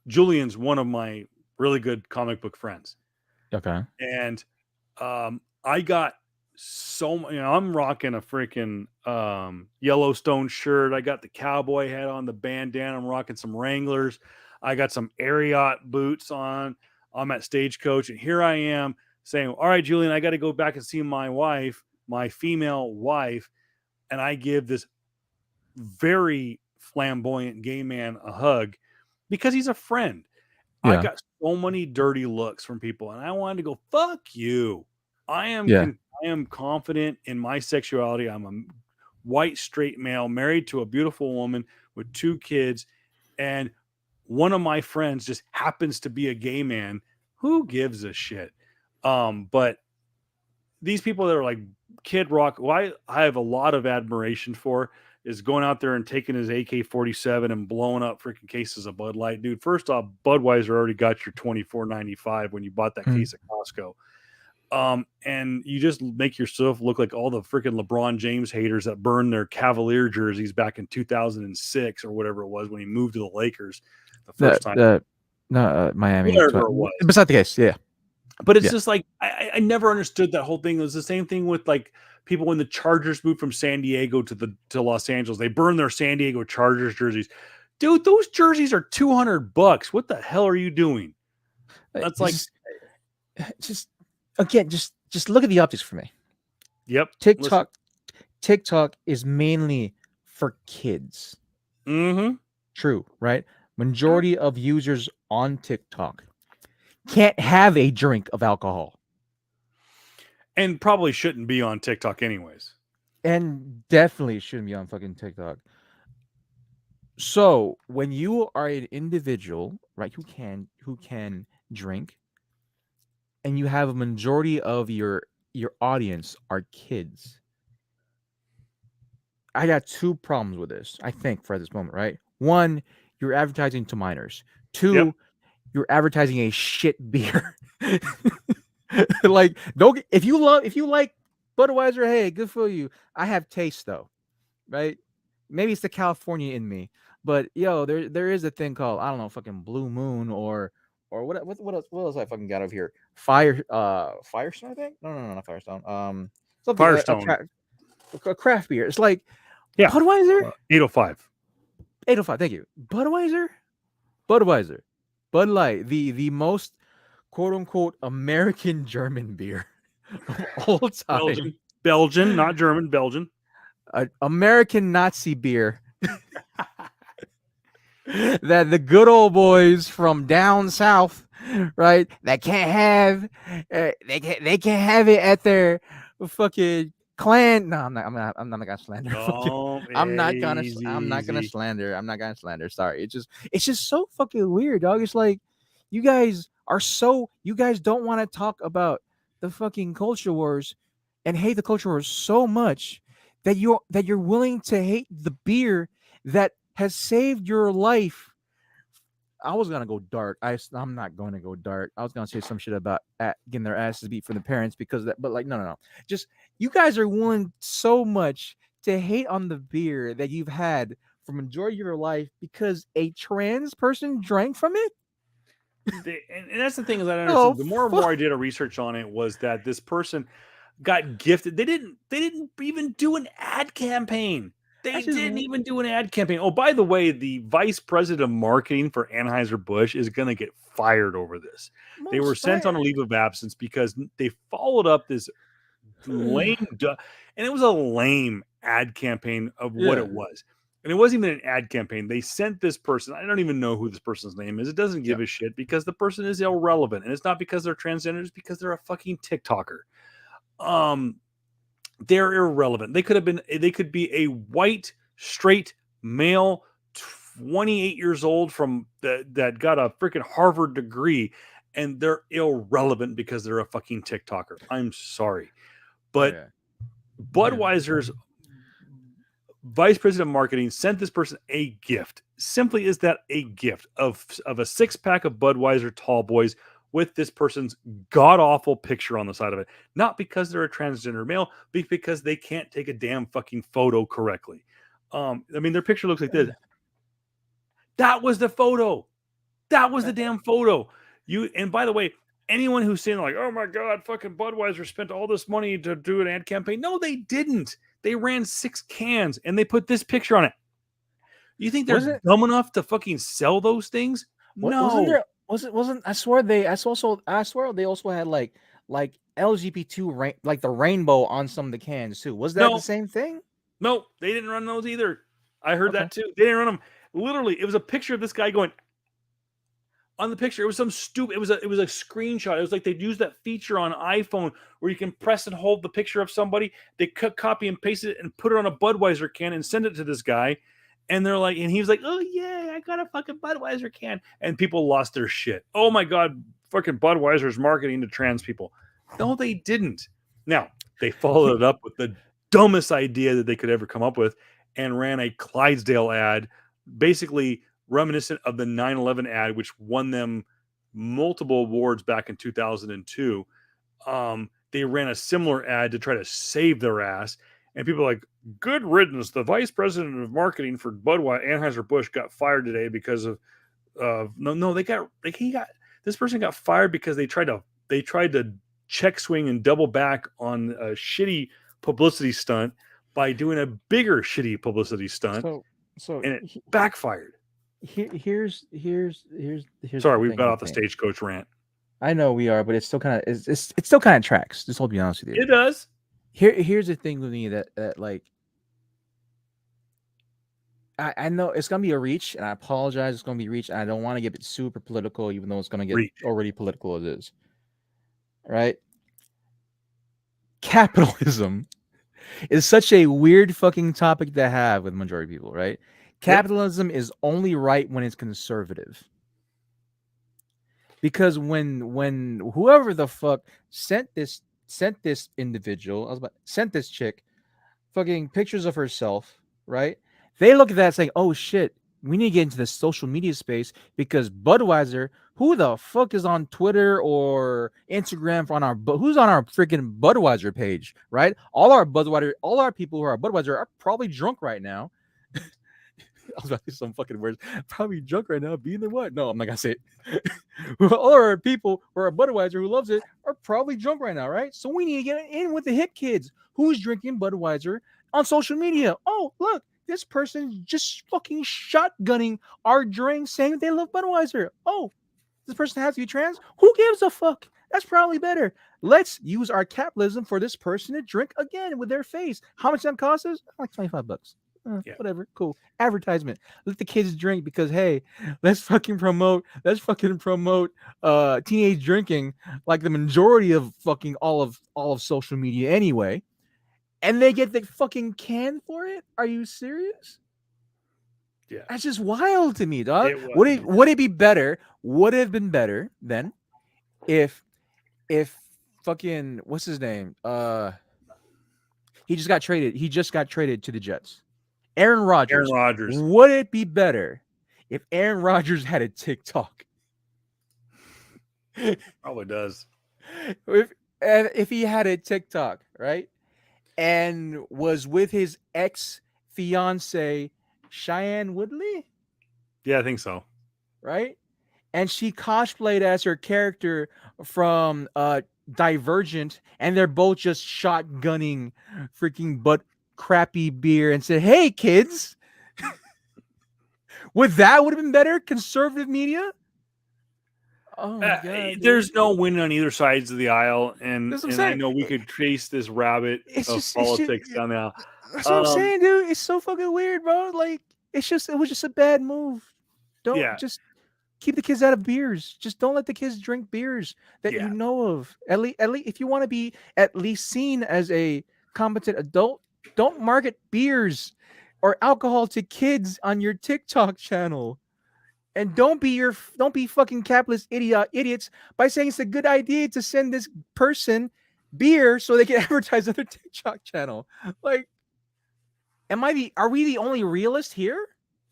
Julian's one of my really good comic book friends. Okay. And I got I'm rocking a freaking Yellowstone shirt. I got the cowboy hat on, the bandana. I'm rocking some Wranglers. I got some Ariat boots on. I'm at Stagecoach, and here I am saying, all right, Julian, I got to go back and see my wife, my female wife. and I give this very flamboyant gay man a hug because he's a friend. I Yeah. got so many dirty looks from people, and I wanted to go, fuck you. I am Yeah. I am confident in my sexuality. I'm a white straight male married to a beautiful woman with 2 kids, and one of my friends just happens to be a gay man. Who gives a shit? But these people that are like Kid Rock, who I have a lot of admiration for, is going out there and taking his AK-47 and blowing up freaking cases of Bud Light. Dude, first off, Budweiser already got your $24.95 when you bought that case at Costco. And you just make yourself look like all the freaking LeBron James haters that burned their Cavalier jerseys back in 2006 or whatever it was when he moved to the Lakers the first time. Miami. Whatever it was. Beside the case, yeah. But it's just like I never understood that whole thing. It was the same thing with like people when the Chargers moved from San Diego to Los Angeles. They burned their San Diego Chargers jerseys. Dude, those jerseys are $200. What the hell are you doing? That's like just again, just look at the optics for me. Yep. TikTok is mainly for kids. Mm-hmm. True, right? Majority of users on TikTok can't have a drink of alcohol. And probably shouldn't be on TikTok anyways. And definitely shouldn't be on fucking TikTok. So when you are an individual, right, who can drink, and you have a majority of your audience are kids, I got 2 problems with this, I think, for this moment, right? 1, you're advertising to minors. 2, you're advertising a shit beer. Like, don't if you like Budweiser, hey, good for you. I have taste though, right? Maybe it's the California in me, but yo, there is a thing called, I don't know, fucking Blue Moon or what else I fucking got over here? Firestone, I think. No, not Firestone. Something Firestone. A craft beer. It's like Budweiser. 805. 805. Thank you. Budweiser, Bud Light, the most quote unquote American German beer of all time. Belgian, not German, Belgian. American Nazi beer that the good old boys from down south, right, that can't have they can't have it at their fucking clan. No, I'm not gonna slander. I'm not gonna slander. Sorry. It's just so fucking weird, dog. It's like you guys don't want to talk about the fucking culture wars and hate the culture wars so much that you're willing to hate the beer that has saved your life. I was gonna go dark. I'm not going to go dark. I was gonna say some shit about getting their asses beat from the parents because that. But like, no. Just you guys are willing so much to hate on the beer that you've had for majority of your life because a trans person drank from it. And that's the thing is I don't understand. The more and more I did a research on it was that this person got gifted. They didn't even do an ad campaign. They didn't even do an ad campaign. Oh, by the way, the vice president of marketing for Anheuser-Busch is going to get fired over this. They were sent on a leave of absence because they followed up this lame, and it was a lame ad campaign of what it was. And it wasn't even an ad campaign. They sent this person. I don't even know who this person's name is. It doesn't give a shit because the person is irrelevant. And it's not because they're transgender. It's because they're a fucking TikToker. They're irrelevant. They could be a white, straight male, 28 years old from that got a freaking Harvard degree, and they're irrelevant because they're a fucking TikToker. I'm sorry. But Budweiser's vice president of marketing sent this person a gift. Simply is that a gift of a 6-pack of Budweiser Tall Boys with this person's god-awful picture on the side of it. Not because they're a transgender male, but because they can't take a damn fucking photo correctly. I mean, their picture looks like this. That was the photo. That was the damn photo. And by the way, anyone who's saying like, oh my God, fucking Budweiser spent all this money to do an ad campaign. No, they didn't. They ran 6 cans and they put this picture on it. You think they're dumb enough to fucking sell those things? No. I swear they also had like LGBT2 like the rainbow on some of the cans too. Was that the same thing? No, they didn't run those either. I heard that too. They didn't run them. Literally, it was a picture of this guy going on the picture. It was some stupid. It was a screenshot. It was like they'd use that feature on iPhone where you can press and hold the picture of somebody. They copy and paste it and put it on a Budweiser can and send it to this guy. And they're like, and he was like, "Oh yeah, I got a fucking Budweiser can," and people lost their shit. Oh my god, fucking Budweiser's marketing to trans people. No, they didn't. Now they followed it up with the dumbest idea that they could ever come up with, and ran a Clydesdale ad, basically reminiscent of the 9/11 ad, which won them multiple awards back in 2002. They ran a similar ad to try to save their ass, and people are like, "Good riddance." The vice president of marketing for Budweiser, Anheuser-Busch, got fired today because of no, this person got fired because they tried to check swing and double back on a shitty publicity stunt by doing a bigger shitty publicity stunt, So and it backfired. Here's Sorry, we've got off the Stagecoach rant. I know we are, but it's still kind of it still kind of tracks. Just hold be honest with you. It does. Here's the thing with me that like I know it's gonna be a reach, and I apologize. It's gonna be a reach, and I don't want to get it super political, even though it's gonna get already political as is. Right? Capitalism is such a weird fucking topic to have with majority people, right? Capitalism is only right when it's conservative. Because when whoever the fuck sent this individual, sent this chick fucking pictures of herself, right? They look at that saying, "Oh shit, we need to get into the social media space because Budweiser, who the fuck is on Twitter or Instagram who's on our freaking Budweiser page, right? All our people who are Budweiser are probably drunk right now." I was about to say some fucking words. Probably drunk right now. Being the what? No, I'm not gonna say it. All our people who are Budweiser who loves it are probably drunk right now, right? So we need to get in with the hip kids who's drinking Budweiser on social media. Oh, look, this person just fucking shotgunning our drink, saying they love Budweiser. Oh, this person has to be trans. Who gives a fuck? That's probably better. Let's use our capitalism for this person to drink again with their face. How much that costs us? Like $25. Whatever, cool. Advertisement. Let the kids drink because hey, let's fucking promote teenage drinking like the majority of fucking all of social media anyway. And they get the fucking can for it? Are you serious? Yeah. That's just wild to me, dog. Would it be better? Would it have been better then if fucking what's his name? He just got traded to the Jets. Aaron Rodgers. Would it be better if Aaron Rodgers had a TikTok? Probably does. If he had a TikTok, right? And was with his ex-fiance, Cheyenne Woodley? Yeah, I think so. Right? And she cosplayed as her character from Divergent, and they're both just shotgunning freaking crappy beer and said, "Hey kids," would have been better? Conservative media? Oh my god! There's no win on either sides of the aisle, and I know we could trace this rabbit of politics down the aisle. That's what I'm saying, dude. It's so fucking weird, bro. Like it was just a bad move. Just keep the kids out of beers. Just don't let the kids drink beers that you know of. At least if you want to be at least seen as a competent adult, don't market beers or alcohol to kids on your TikTok channel. And don't be fucking capitalist idiots by saying it's a good idea to send this person beer so they can advertise on their TikTok channel. Like, are we the only realist here?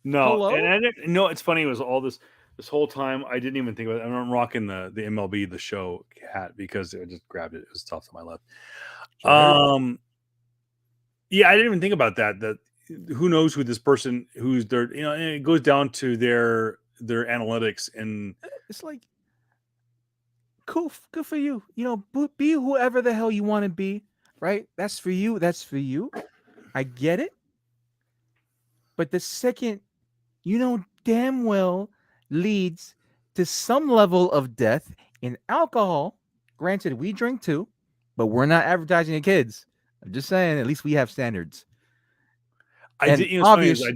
No. Hello? And no, it's funny. It was all this whole time. I didn't even think about it. I'm rocking the MLB The Show hat because I just grabbed it. It was tough to my left. Sure. Yeah, I didn't even think about that. That who knows who this person who's there, and it goes down to their analytics, and it's like cool, good for you. Be whoever the hell you want to be, right? That's for you. I get it. But the second damn well leads to some level of death in alcohol, granted we drink too, but we're not advertising to kids. I'm just saying, at least we have standards. I And did. You know, funny is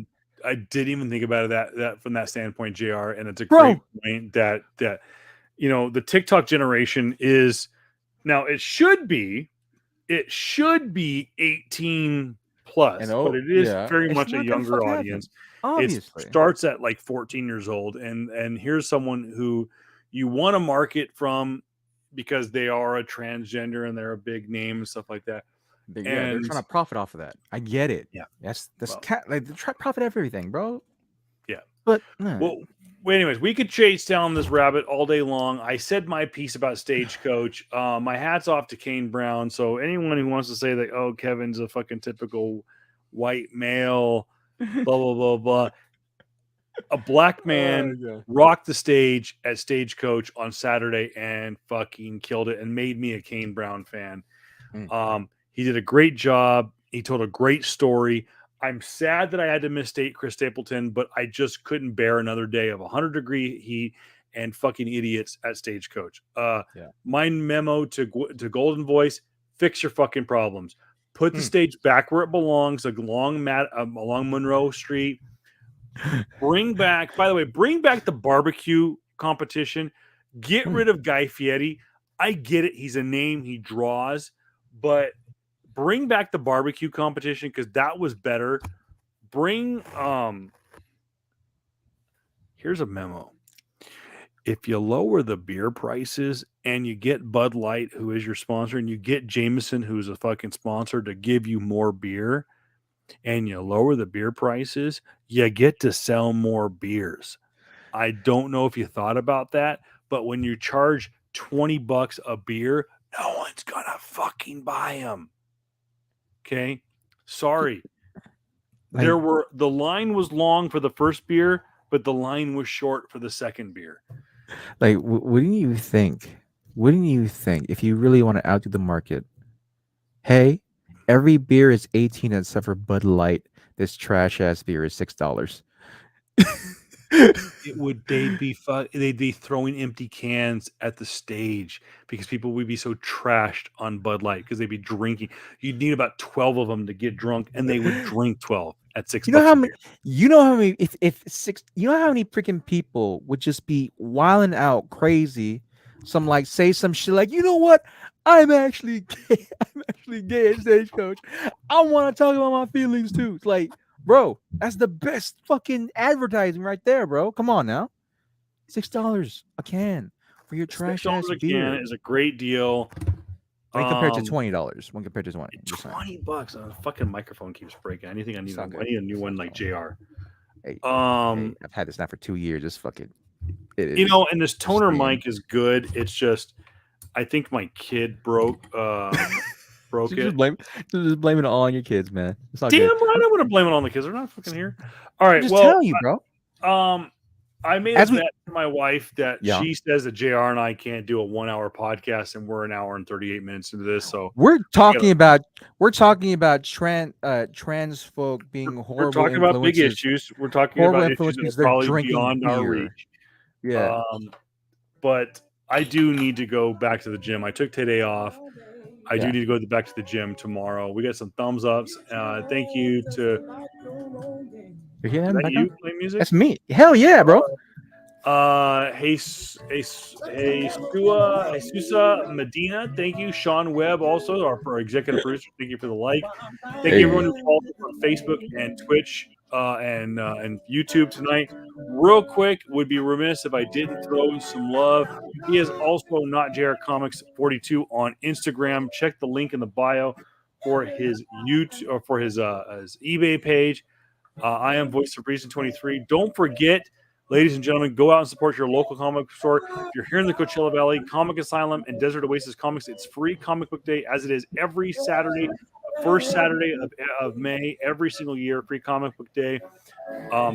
I didn't even think about it that from that standpoint, Jr. And it's a great point that the TikTok generation is now. It should be 18 plus, but it is very much a younger audience. It starts at like 14 years old, and here's someone who you want to market from because they are a transgender and they're a big name and stuff like that. Yeah, they're trying to profit off of that. I get it. Yeah, that's like they try to profit everything, bro. Yeah, but well, anyways, we could chase down this rabbit all day long. I said my piece about Stagecoach. My hat's off to Kane Brown. So anyone who wants to say that, oh, Kevin's a fucking typical white male, blah blah blah blah. A black man rocked the stage at Stagecoach on Saturday and fucking killed it and made me a Kane Brown fan. He did a great job. He told a great story. I'm sad that I had to misstate Chris Stapleton, but I just couldn't bear another day of 100-degree heat and fucking idiots at Stagecoach. My memo to Golden Voice: fix your fucking problems. Put the stage back where it belongs, along Monroe Street. Bring back the barbecue competition. Get rid of Guy Fieri. I get it. He's a name. He draws. But bring back the barbecue competition because that was better. Bring here's a memo. If you lower the beer prices and you get Bud Light, who is your sponsor, and you get Jameson, who's a fucking sponsor, to give you more beer, and you lower the beer prices, you get to sell more beers. I don't know if you thought about that, but when you charge $20 a beer, no one's gonna fucking buy them. Okay, sorry. The line was long for the first beer, but the line was short for the second beer. Like, wouldn't you think if you really want to outdo the market, hey, every beer is 18 except for Bud Light. This trash ass beer is $6. They'd be throwing empty cans at the stage because people would be so trashed on Bud Light because they'd be drinking. You'd need about 12 of them to get drunk, and they would drink 12 at $6. You know how many? You know how many? If six, you know how many freaking people would just be wilding out crazy? Say some shit like, you know what? I'm actually gay. I'm actually gay at Stagecoach. I want to talk about my feelings too. It's like, bro, that's the best fucking advertising right there, bro. Come on now, $6 a can for your trash ass beer is a great deal. When compared to $20. When compared to $20. $20. The fucking microphone keeps breaking. I need a new one like JR. Hey, I've had this now for 2 years. Just fucking. And this toner mic is good. It's just, I think my kid broke it. Just blame it all on your kids, man. It's not Damn good. right, I'm gonna blame it on the kids. They're not fucking here. All right, just tell you, bro. I made a bet to my wife that she says that JR and I can't do a 1 hour podcast, and we're an hour and 38 minutes into this. So we're talking about trans folk being horrible. We're talking about big issues. We're talking about issues that are probably beyond our reach. Yeah. But I do need to go back to the gym. I took today off. I do need to go back to the gym tomorrow. We got some thumbs ups. Thank you to. Is that you playing music? That's me. Hell yeah, bro. Jesus Medina, thank you. Sean Webb, also our executive producer, thank you for the like. Thank you everyone who followed us on Facebook and Twitch and YouTube tonight. Real quick, would be remiss if I didn't throw some love. He is also Not JR Comics 42 on Instagram. Check the link in the bio for his YouTube or for his eBay page. I am Voice of Reason 23. Don't forget, ladies and gentlemen, go out and support your local comic store. If you're here in the Coachella Valley, Comic Asylum and Desert Oasis Comics, it's free comic book day, as it is every Saturday, first Saturday of May, every single year, free comic book day.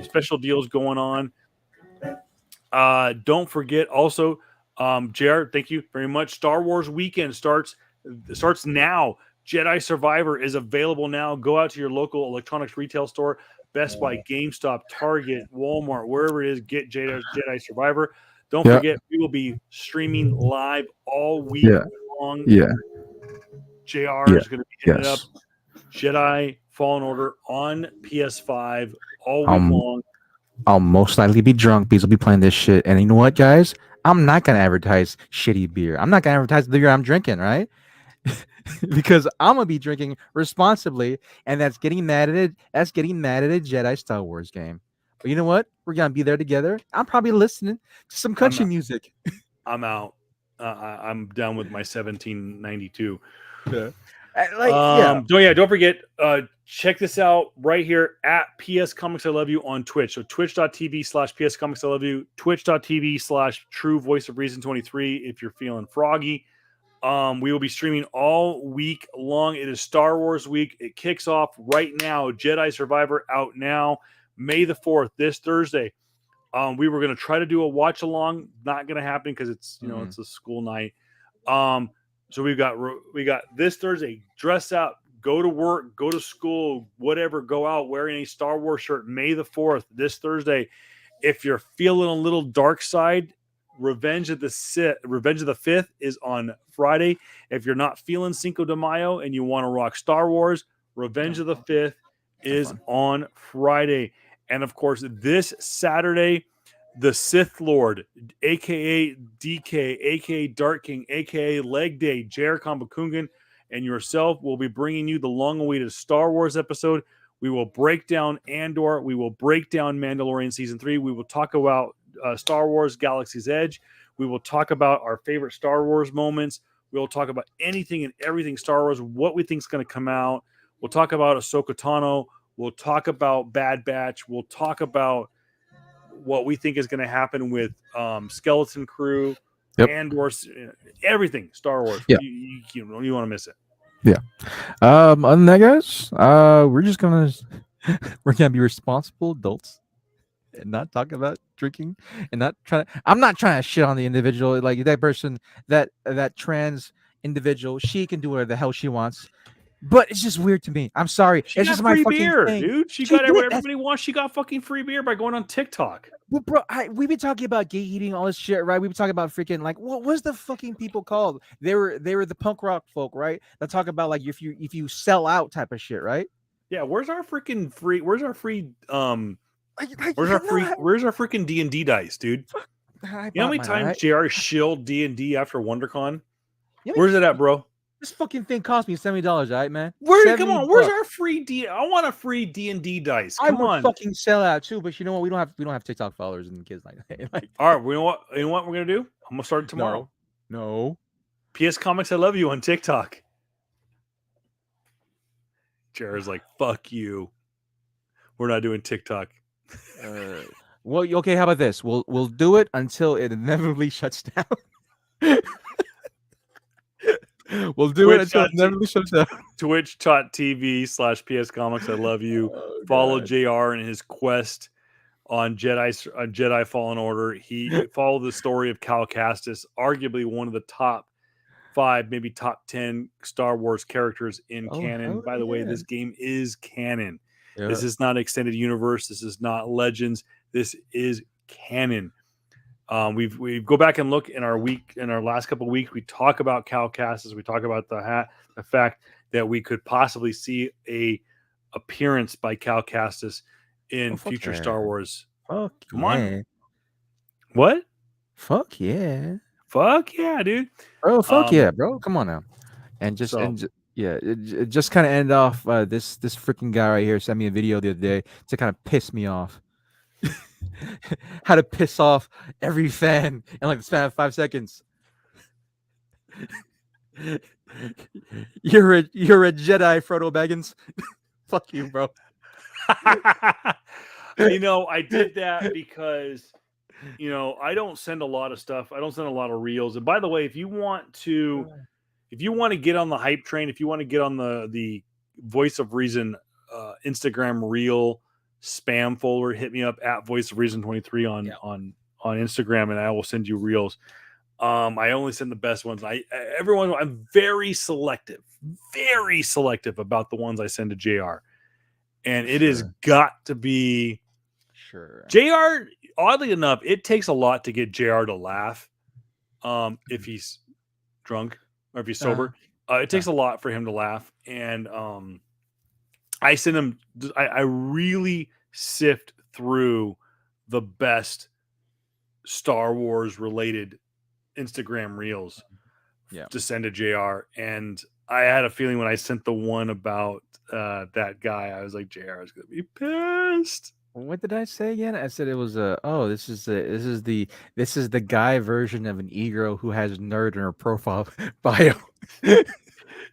Special deals going on. Don't forget also, JR, thank you very much. Star Wars weekend starts now. Jedi Survivor is available now. Go out to your local electronics retail store. Best Buy, GameStop, Target, Walmart, wherever it is, get Jedi Survivor. Don't forget, we will be streaming live all week long. Yeah. JR is going to be hitting it up. Jedi Fallen Order on PS5 all week long. I'll most likely be drunk because I'll be playing this shit. And you know what, guys? I'm not gonna advertise shitty beer. I'm not gonna advertise the beer I'm drinking, right? Because I'm gonna be drinking responsibly, and that's getting mad at it. That's getting mad at a Jedi Star Wars game. But you know what? We're gonna be there together. I'm probably listening to some country music. I'm out. I'm down with my 1792. Yeah. Don't forget, check this out right here at PS Comics I Love You on Twitch. So twitch.tv/PS Comics I Love You, twitch.tv/True Voice of Reason 23 if you're feeling froggy. We will be streaming all week long. It is Star Wars week. It kicks off right now. Jedi Survivor out now, May the 4th, this Thursday. We were going to try to do a watch along. Not going to happen because it's it's a school night. So we got this Thursday. Dress up, go to work, go to school, whatever. Go out wearing a Star Wars shirt. May the 4th, this Thursday. If you're feeling a little dark side, Revenge of the 5th is on Friday. If you're not feeling Cinco de Mayo and you want to rock Star Wars, Revenge of the 5th is on Friday. And of course, this Saturday, the Sith Lord, aka DK, aka Dark King, aka Leg Day, Jer Kambakungan, and yourself will be bringing you the long-awaited Star Wars episode. We will break down Andor. We will break down Mandalorian Season 3. We will talk about Star Wars Galaxy's Edge. We will talk about our favorite Star Wars moments. We will talk about anything and everything Star Wars, what we think is going to come out. We'll talk about Ahsoka Tano. We'll talk about Bad Batch. We'll talk about what we think is going to happen with Skeleton Crew, Andor, everything Star Wars. Yeah. You don't want to miss it. Yeah. Other than that, guys, we're gonna be responsible adults and not talk about drinking and I'm not trying to shit on the individual, like that person, that trans individual. She can do whatever the hell she wants, but it's just weird to me. I'm sorry. It's just my fucking beer, thing. Dude. She got what everybody wants. She got fucking free beer by going on TikTok. Well, bro, we've been talking about gay eating, all this shit, right? We've been talking about freaking, like, what was the fucking people called? They were the punk rock folk, right? That talk about like if you sell out type of shit, right? Yeah, where's our freaking free? Where's our freaking D&D dice, dude? You know how many times JR shilled D&D after WonderCon? Where's it at, bro? This fucking thing cost me $70, all right, man. Come on, where's our free D? I want a free D&D dice. Come on, fucking sell out too. But you know what? We don't have TikTok followers and kids like that. All right, you know what we're gonna do? I'm gonna start tomorrow. No. PS Comics I Love You on TikTok. Jared's like, fuck you. We're not doing TikTok. Well, okay. How about this? We'll do it until it inevitably shuts down. We'll do it until it inevitably shuts down. Twitch.tv/PS Comics I Love You. Follow JR in his quest on Jedi Fallen Order. He followed the story of Cal Kestis, arguably one of the top 5, maybe top 10 Star Wars characters in canon. By the way, this game is canon. Yeah. This is not extended universe. This is not Legends. This is canon. We go back and look in our last couple of weeks. We talk about Cal Kestis. We talk about the fact that we could possibly see a appearance by Cal Kestis in future Star Wars. Come on. What? Fuck yeah, dude. Bro, fuck yeah, bro. Come on now. And just it just kind of end off. This freaking guy right here sent me a video the other day to kind of piss me off. How to piss off every fan in like the span of 5 seconds. You're a Jedi, Frodo Baggins. Fuck you, bro. I did that because I don't send a lot of stuff. I don't send a lot of reels. And by the way, if you want to get on the hype train, if you want to get on the Voice of Reason Instagram reel spam folder, hit me up at Voice of Reason 23 on Instagram, and I will send you reels. I only send the best ones. I'm very selective about the ones I send to JR, and it has got to be JR. Oddly enough, it takes a lot to get JR to laugh. If he's drunk or if he's sober, it takes a lot for him to laugh, and I send them. I really sift through the best Star Wars related Instagram reels to send to JR, and I had a feeling when I sent the one about that guy, I was like, JR is gonna be pissed. What did I say again? I said it was this is the guy version of an e-girl who has nerd in her profile bio.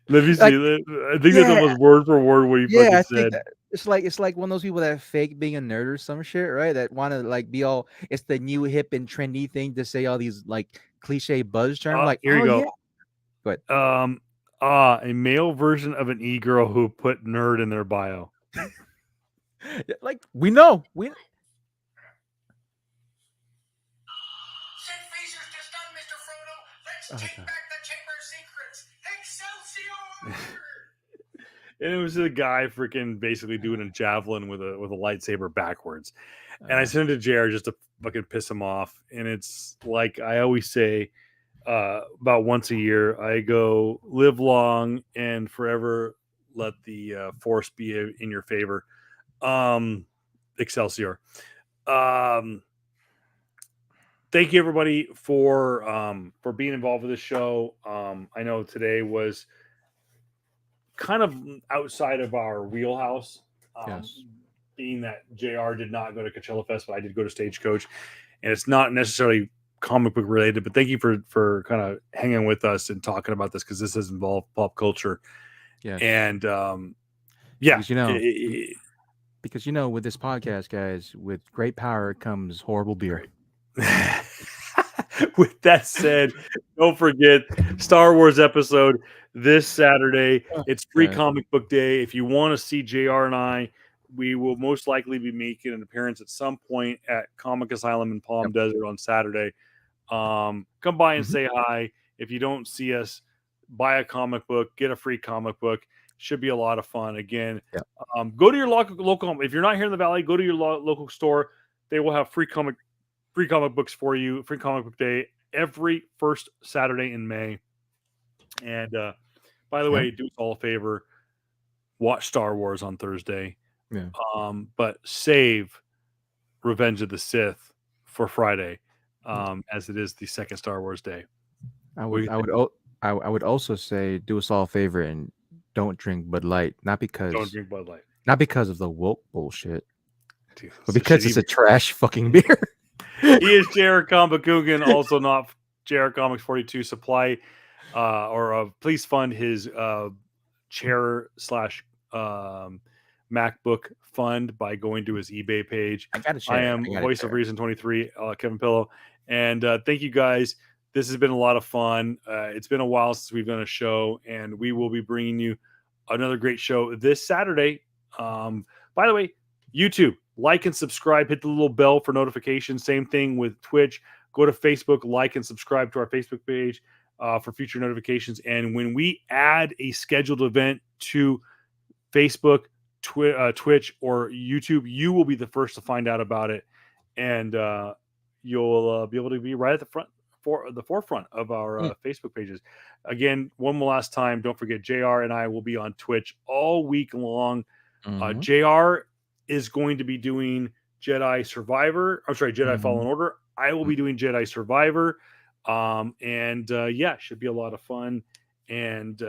Let me see that. I think that's almost word for word what you fucking I said. think it's like one of those people that fake being a nerd or some shit, right? That want to like be all. It's the new hip and trendy thing to say all these like cliche buzz terms. Like, here you go. Yeah. But a male version of an e-girl who put nerd in their bio. like we know. Let's take back the Chamber Secrets. Excelsior! And it was a guy freaking basically doing a javelin with a lightsaber backwards. And I sent it to JR just to fucking piss him off. And it's like I always say, about once a year, I go live long and forever let the force be in your favor. Excelsior. Thank you everybody for being involved with the show. I know today was kind of outside of our wheelhouse. Being that JR did not go to Coachella Fest, but I did go to Stagecoach, and it's not necessarily comic book related, but thank you for kind of hanging with us and talking about this because this has involved pop culture. And because with this podcast, guys, with great power comes horrible beer. With that said, don't forget Star Wars episode this Saturday. It's free comic book day. If you want to see JR and I, we will most likely be making an appearance at some point at Comic Asylum in Palm Desert on Saturday. Come by and say hi. If you don't see us, buy a comic book, get a free comic book. Should be a lot of fun. Again, go to your local. If you're not here in the Valley, go to your local store. They will have free comic books for you. Free comic book day every first Saturday in May. And by the way, do us all a favor. Watch Star Wars on Thursday. But save Revenge of the Sith for Friday, as it is the second Star Wars day. I would also say do us all a favor and don't drink Bud Light. Not because of the woke bullshit, dude, but because it's a trash fucking beer. He is Jared Kambakugan, also not Jared Comics 42 Supply, please fund his chair / MacBook fund by going to his eBay page. I am Voice of Reason 23, Kevin Pillow, and thank you guys. This has been a lot of fun. It's been a while since we've done a show, and we will be bringing you another great show this Saturday. By the way, YouTube, like and subscribe, hit the little bell for notifications. Same thing with Twitch. Go to Facebook, like and subscribe to our Facebook page for future notifications. And when we add a scheduled event to Facebook, Twitch, or YouTube, you will be the first to find out about it. And you'll be able to be right at the forefront of our Facebook pages. Again, one last time, don't forget JR and I will be on Twitch all week long. JR is going to be doing Jedi Fallen Order. I will be doing Jedi Survivor. Should be a lot of fun, and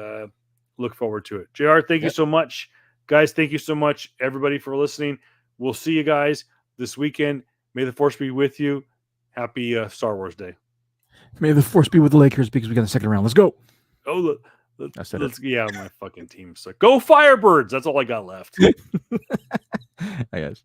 look forward to it. JR, thank you so much. Guys, thank you so much, everybody, for listening. We'll see you guys this weekend. May the Force be with you. Happy Star Wars Day. May the Force be with the Lakers because we got the second round. Let's go. Oh, my fucking team. So go Firebirds. That's all I got left. I guess.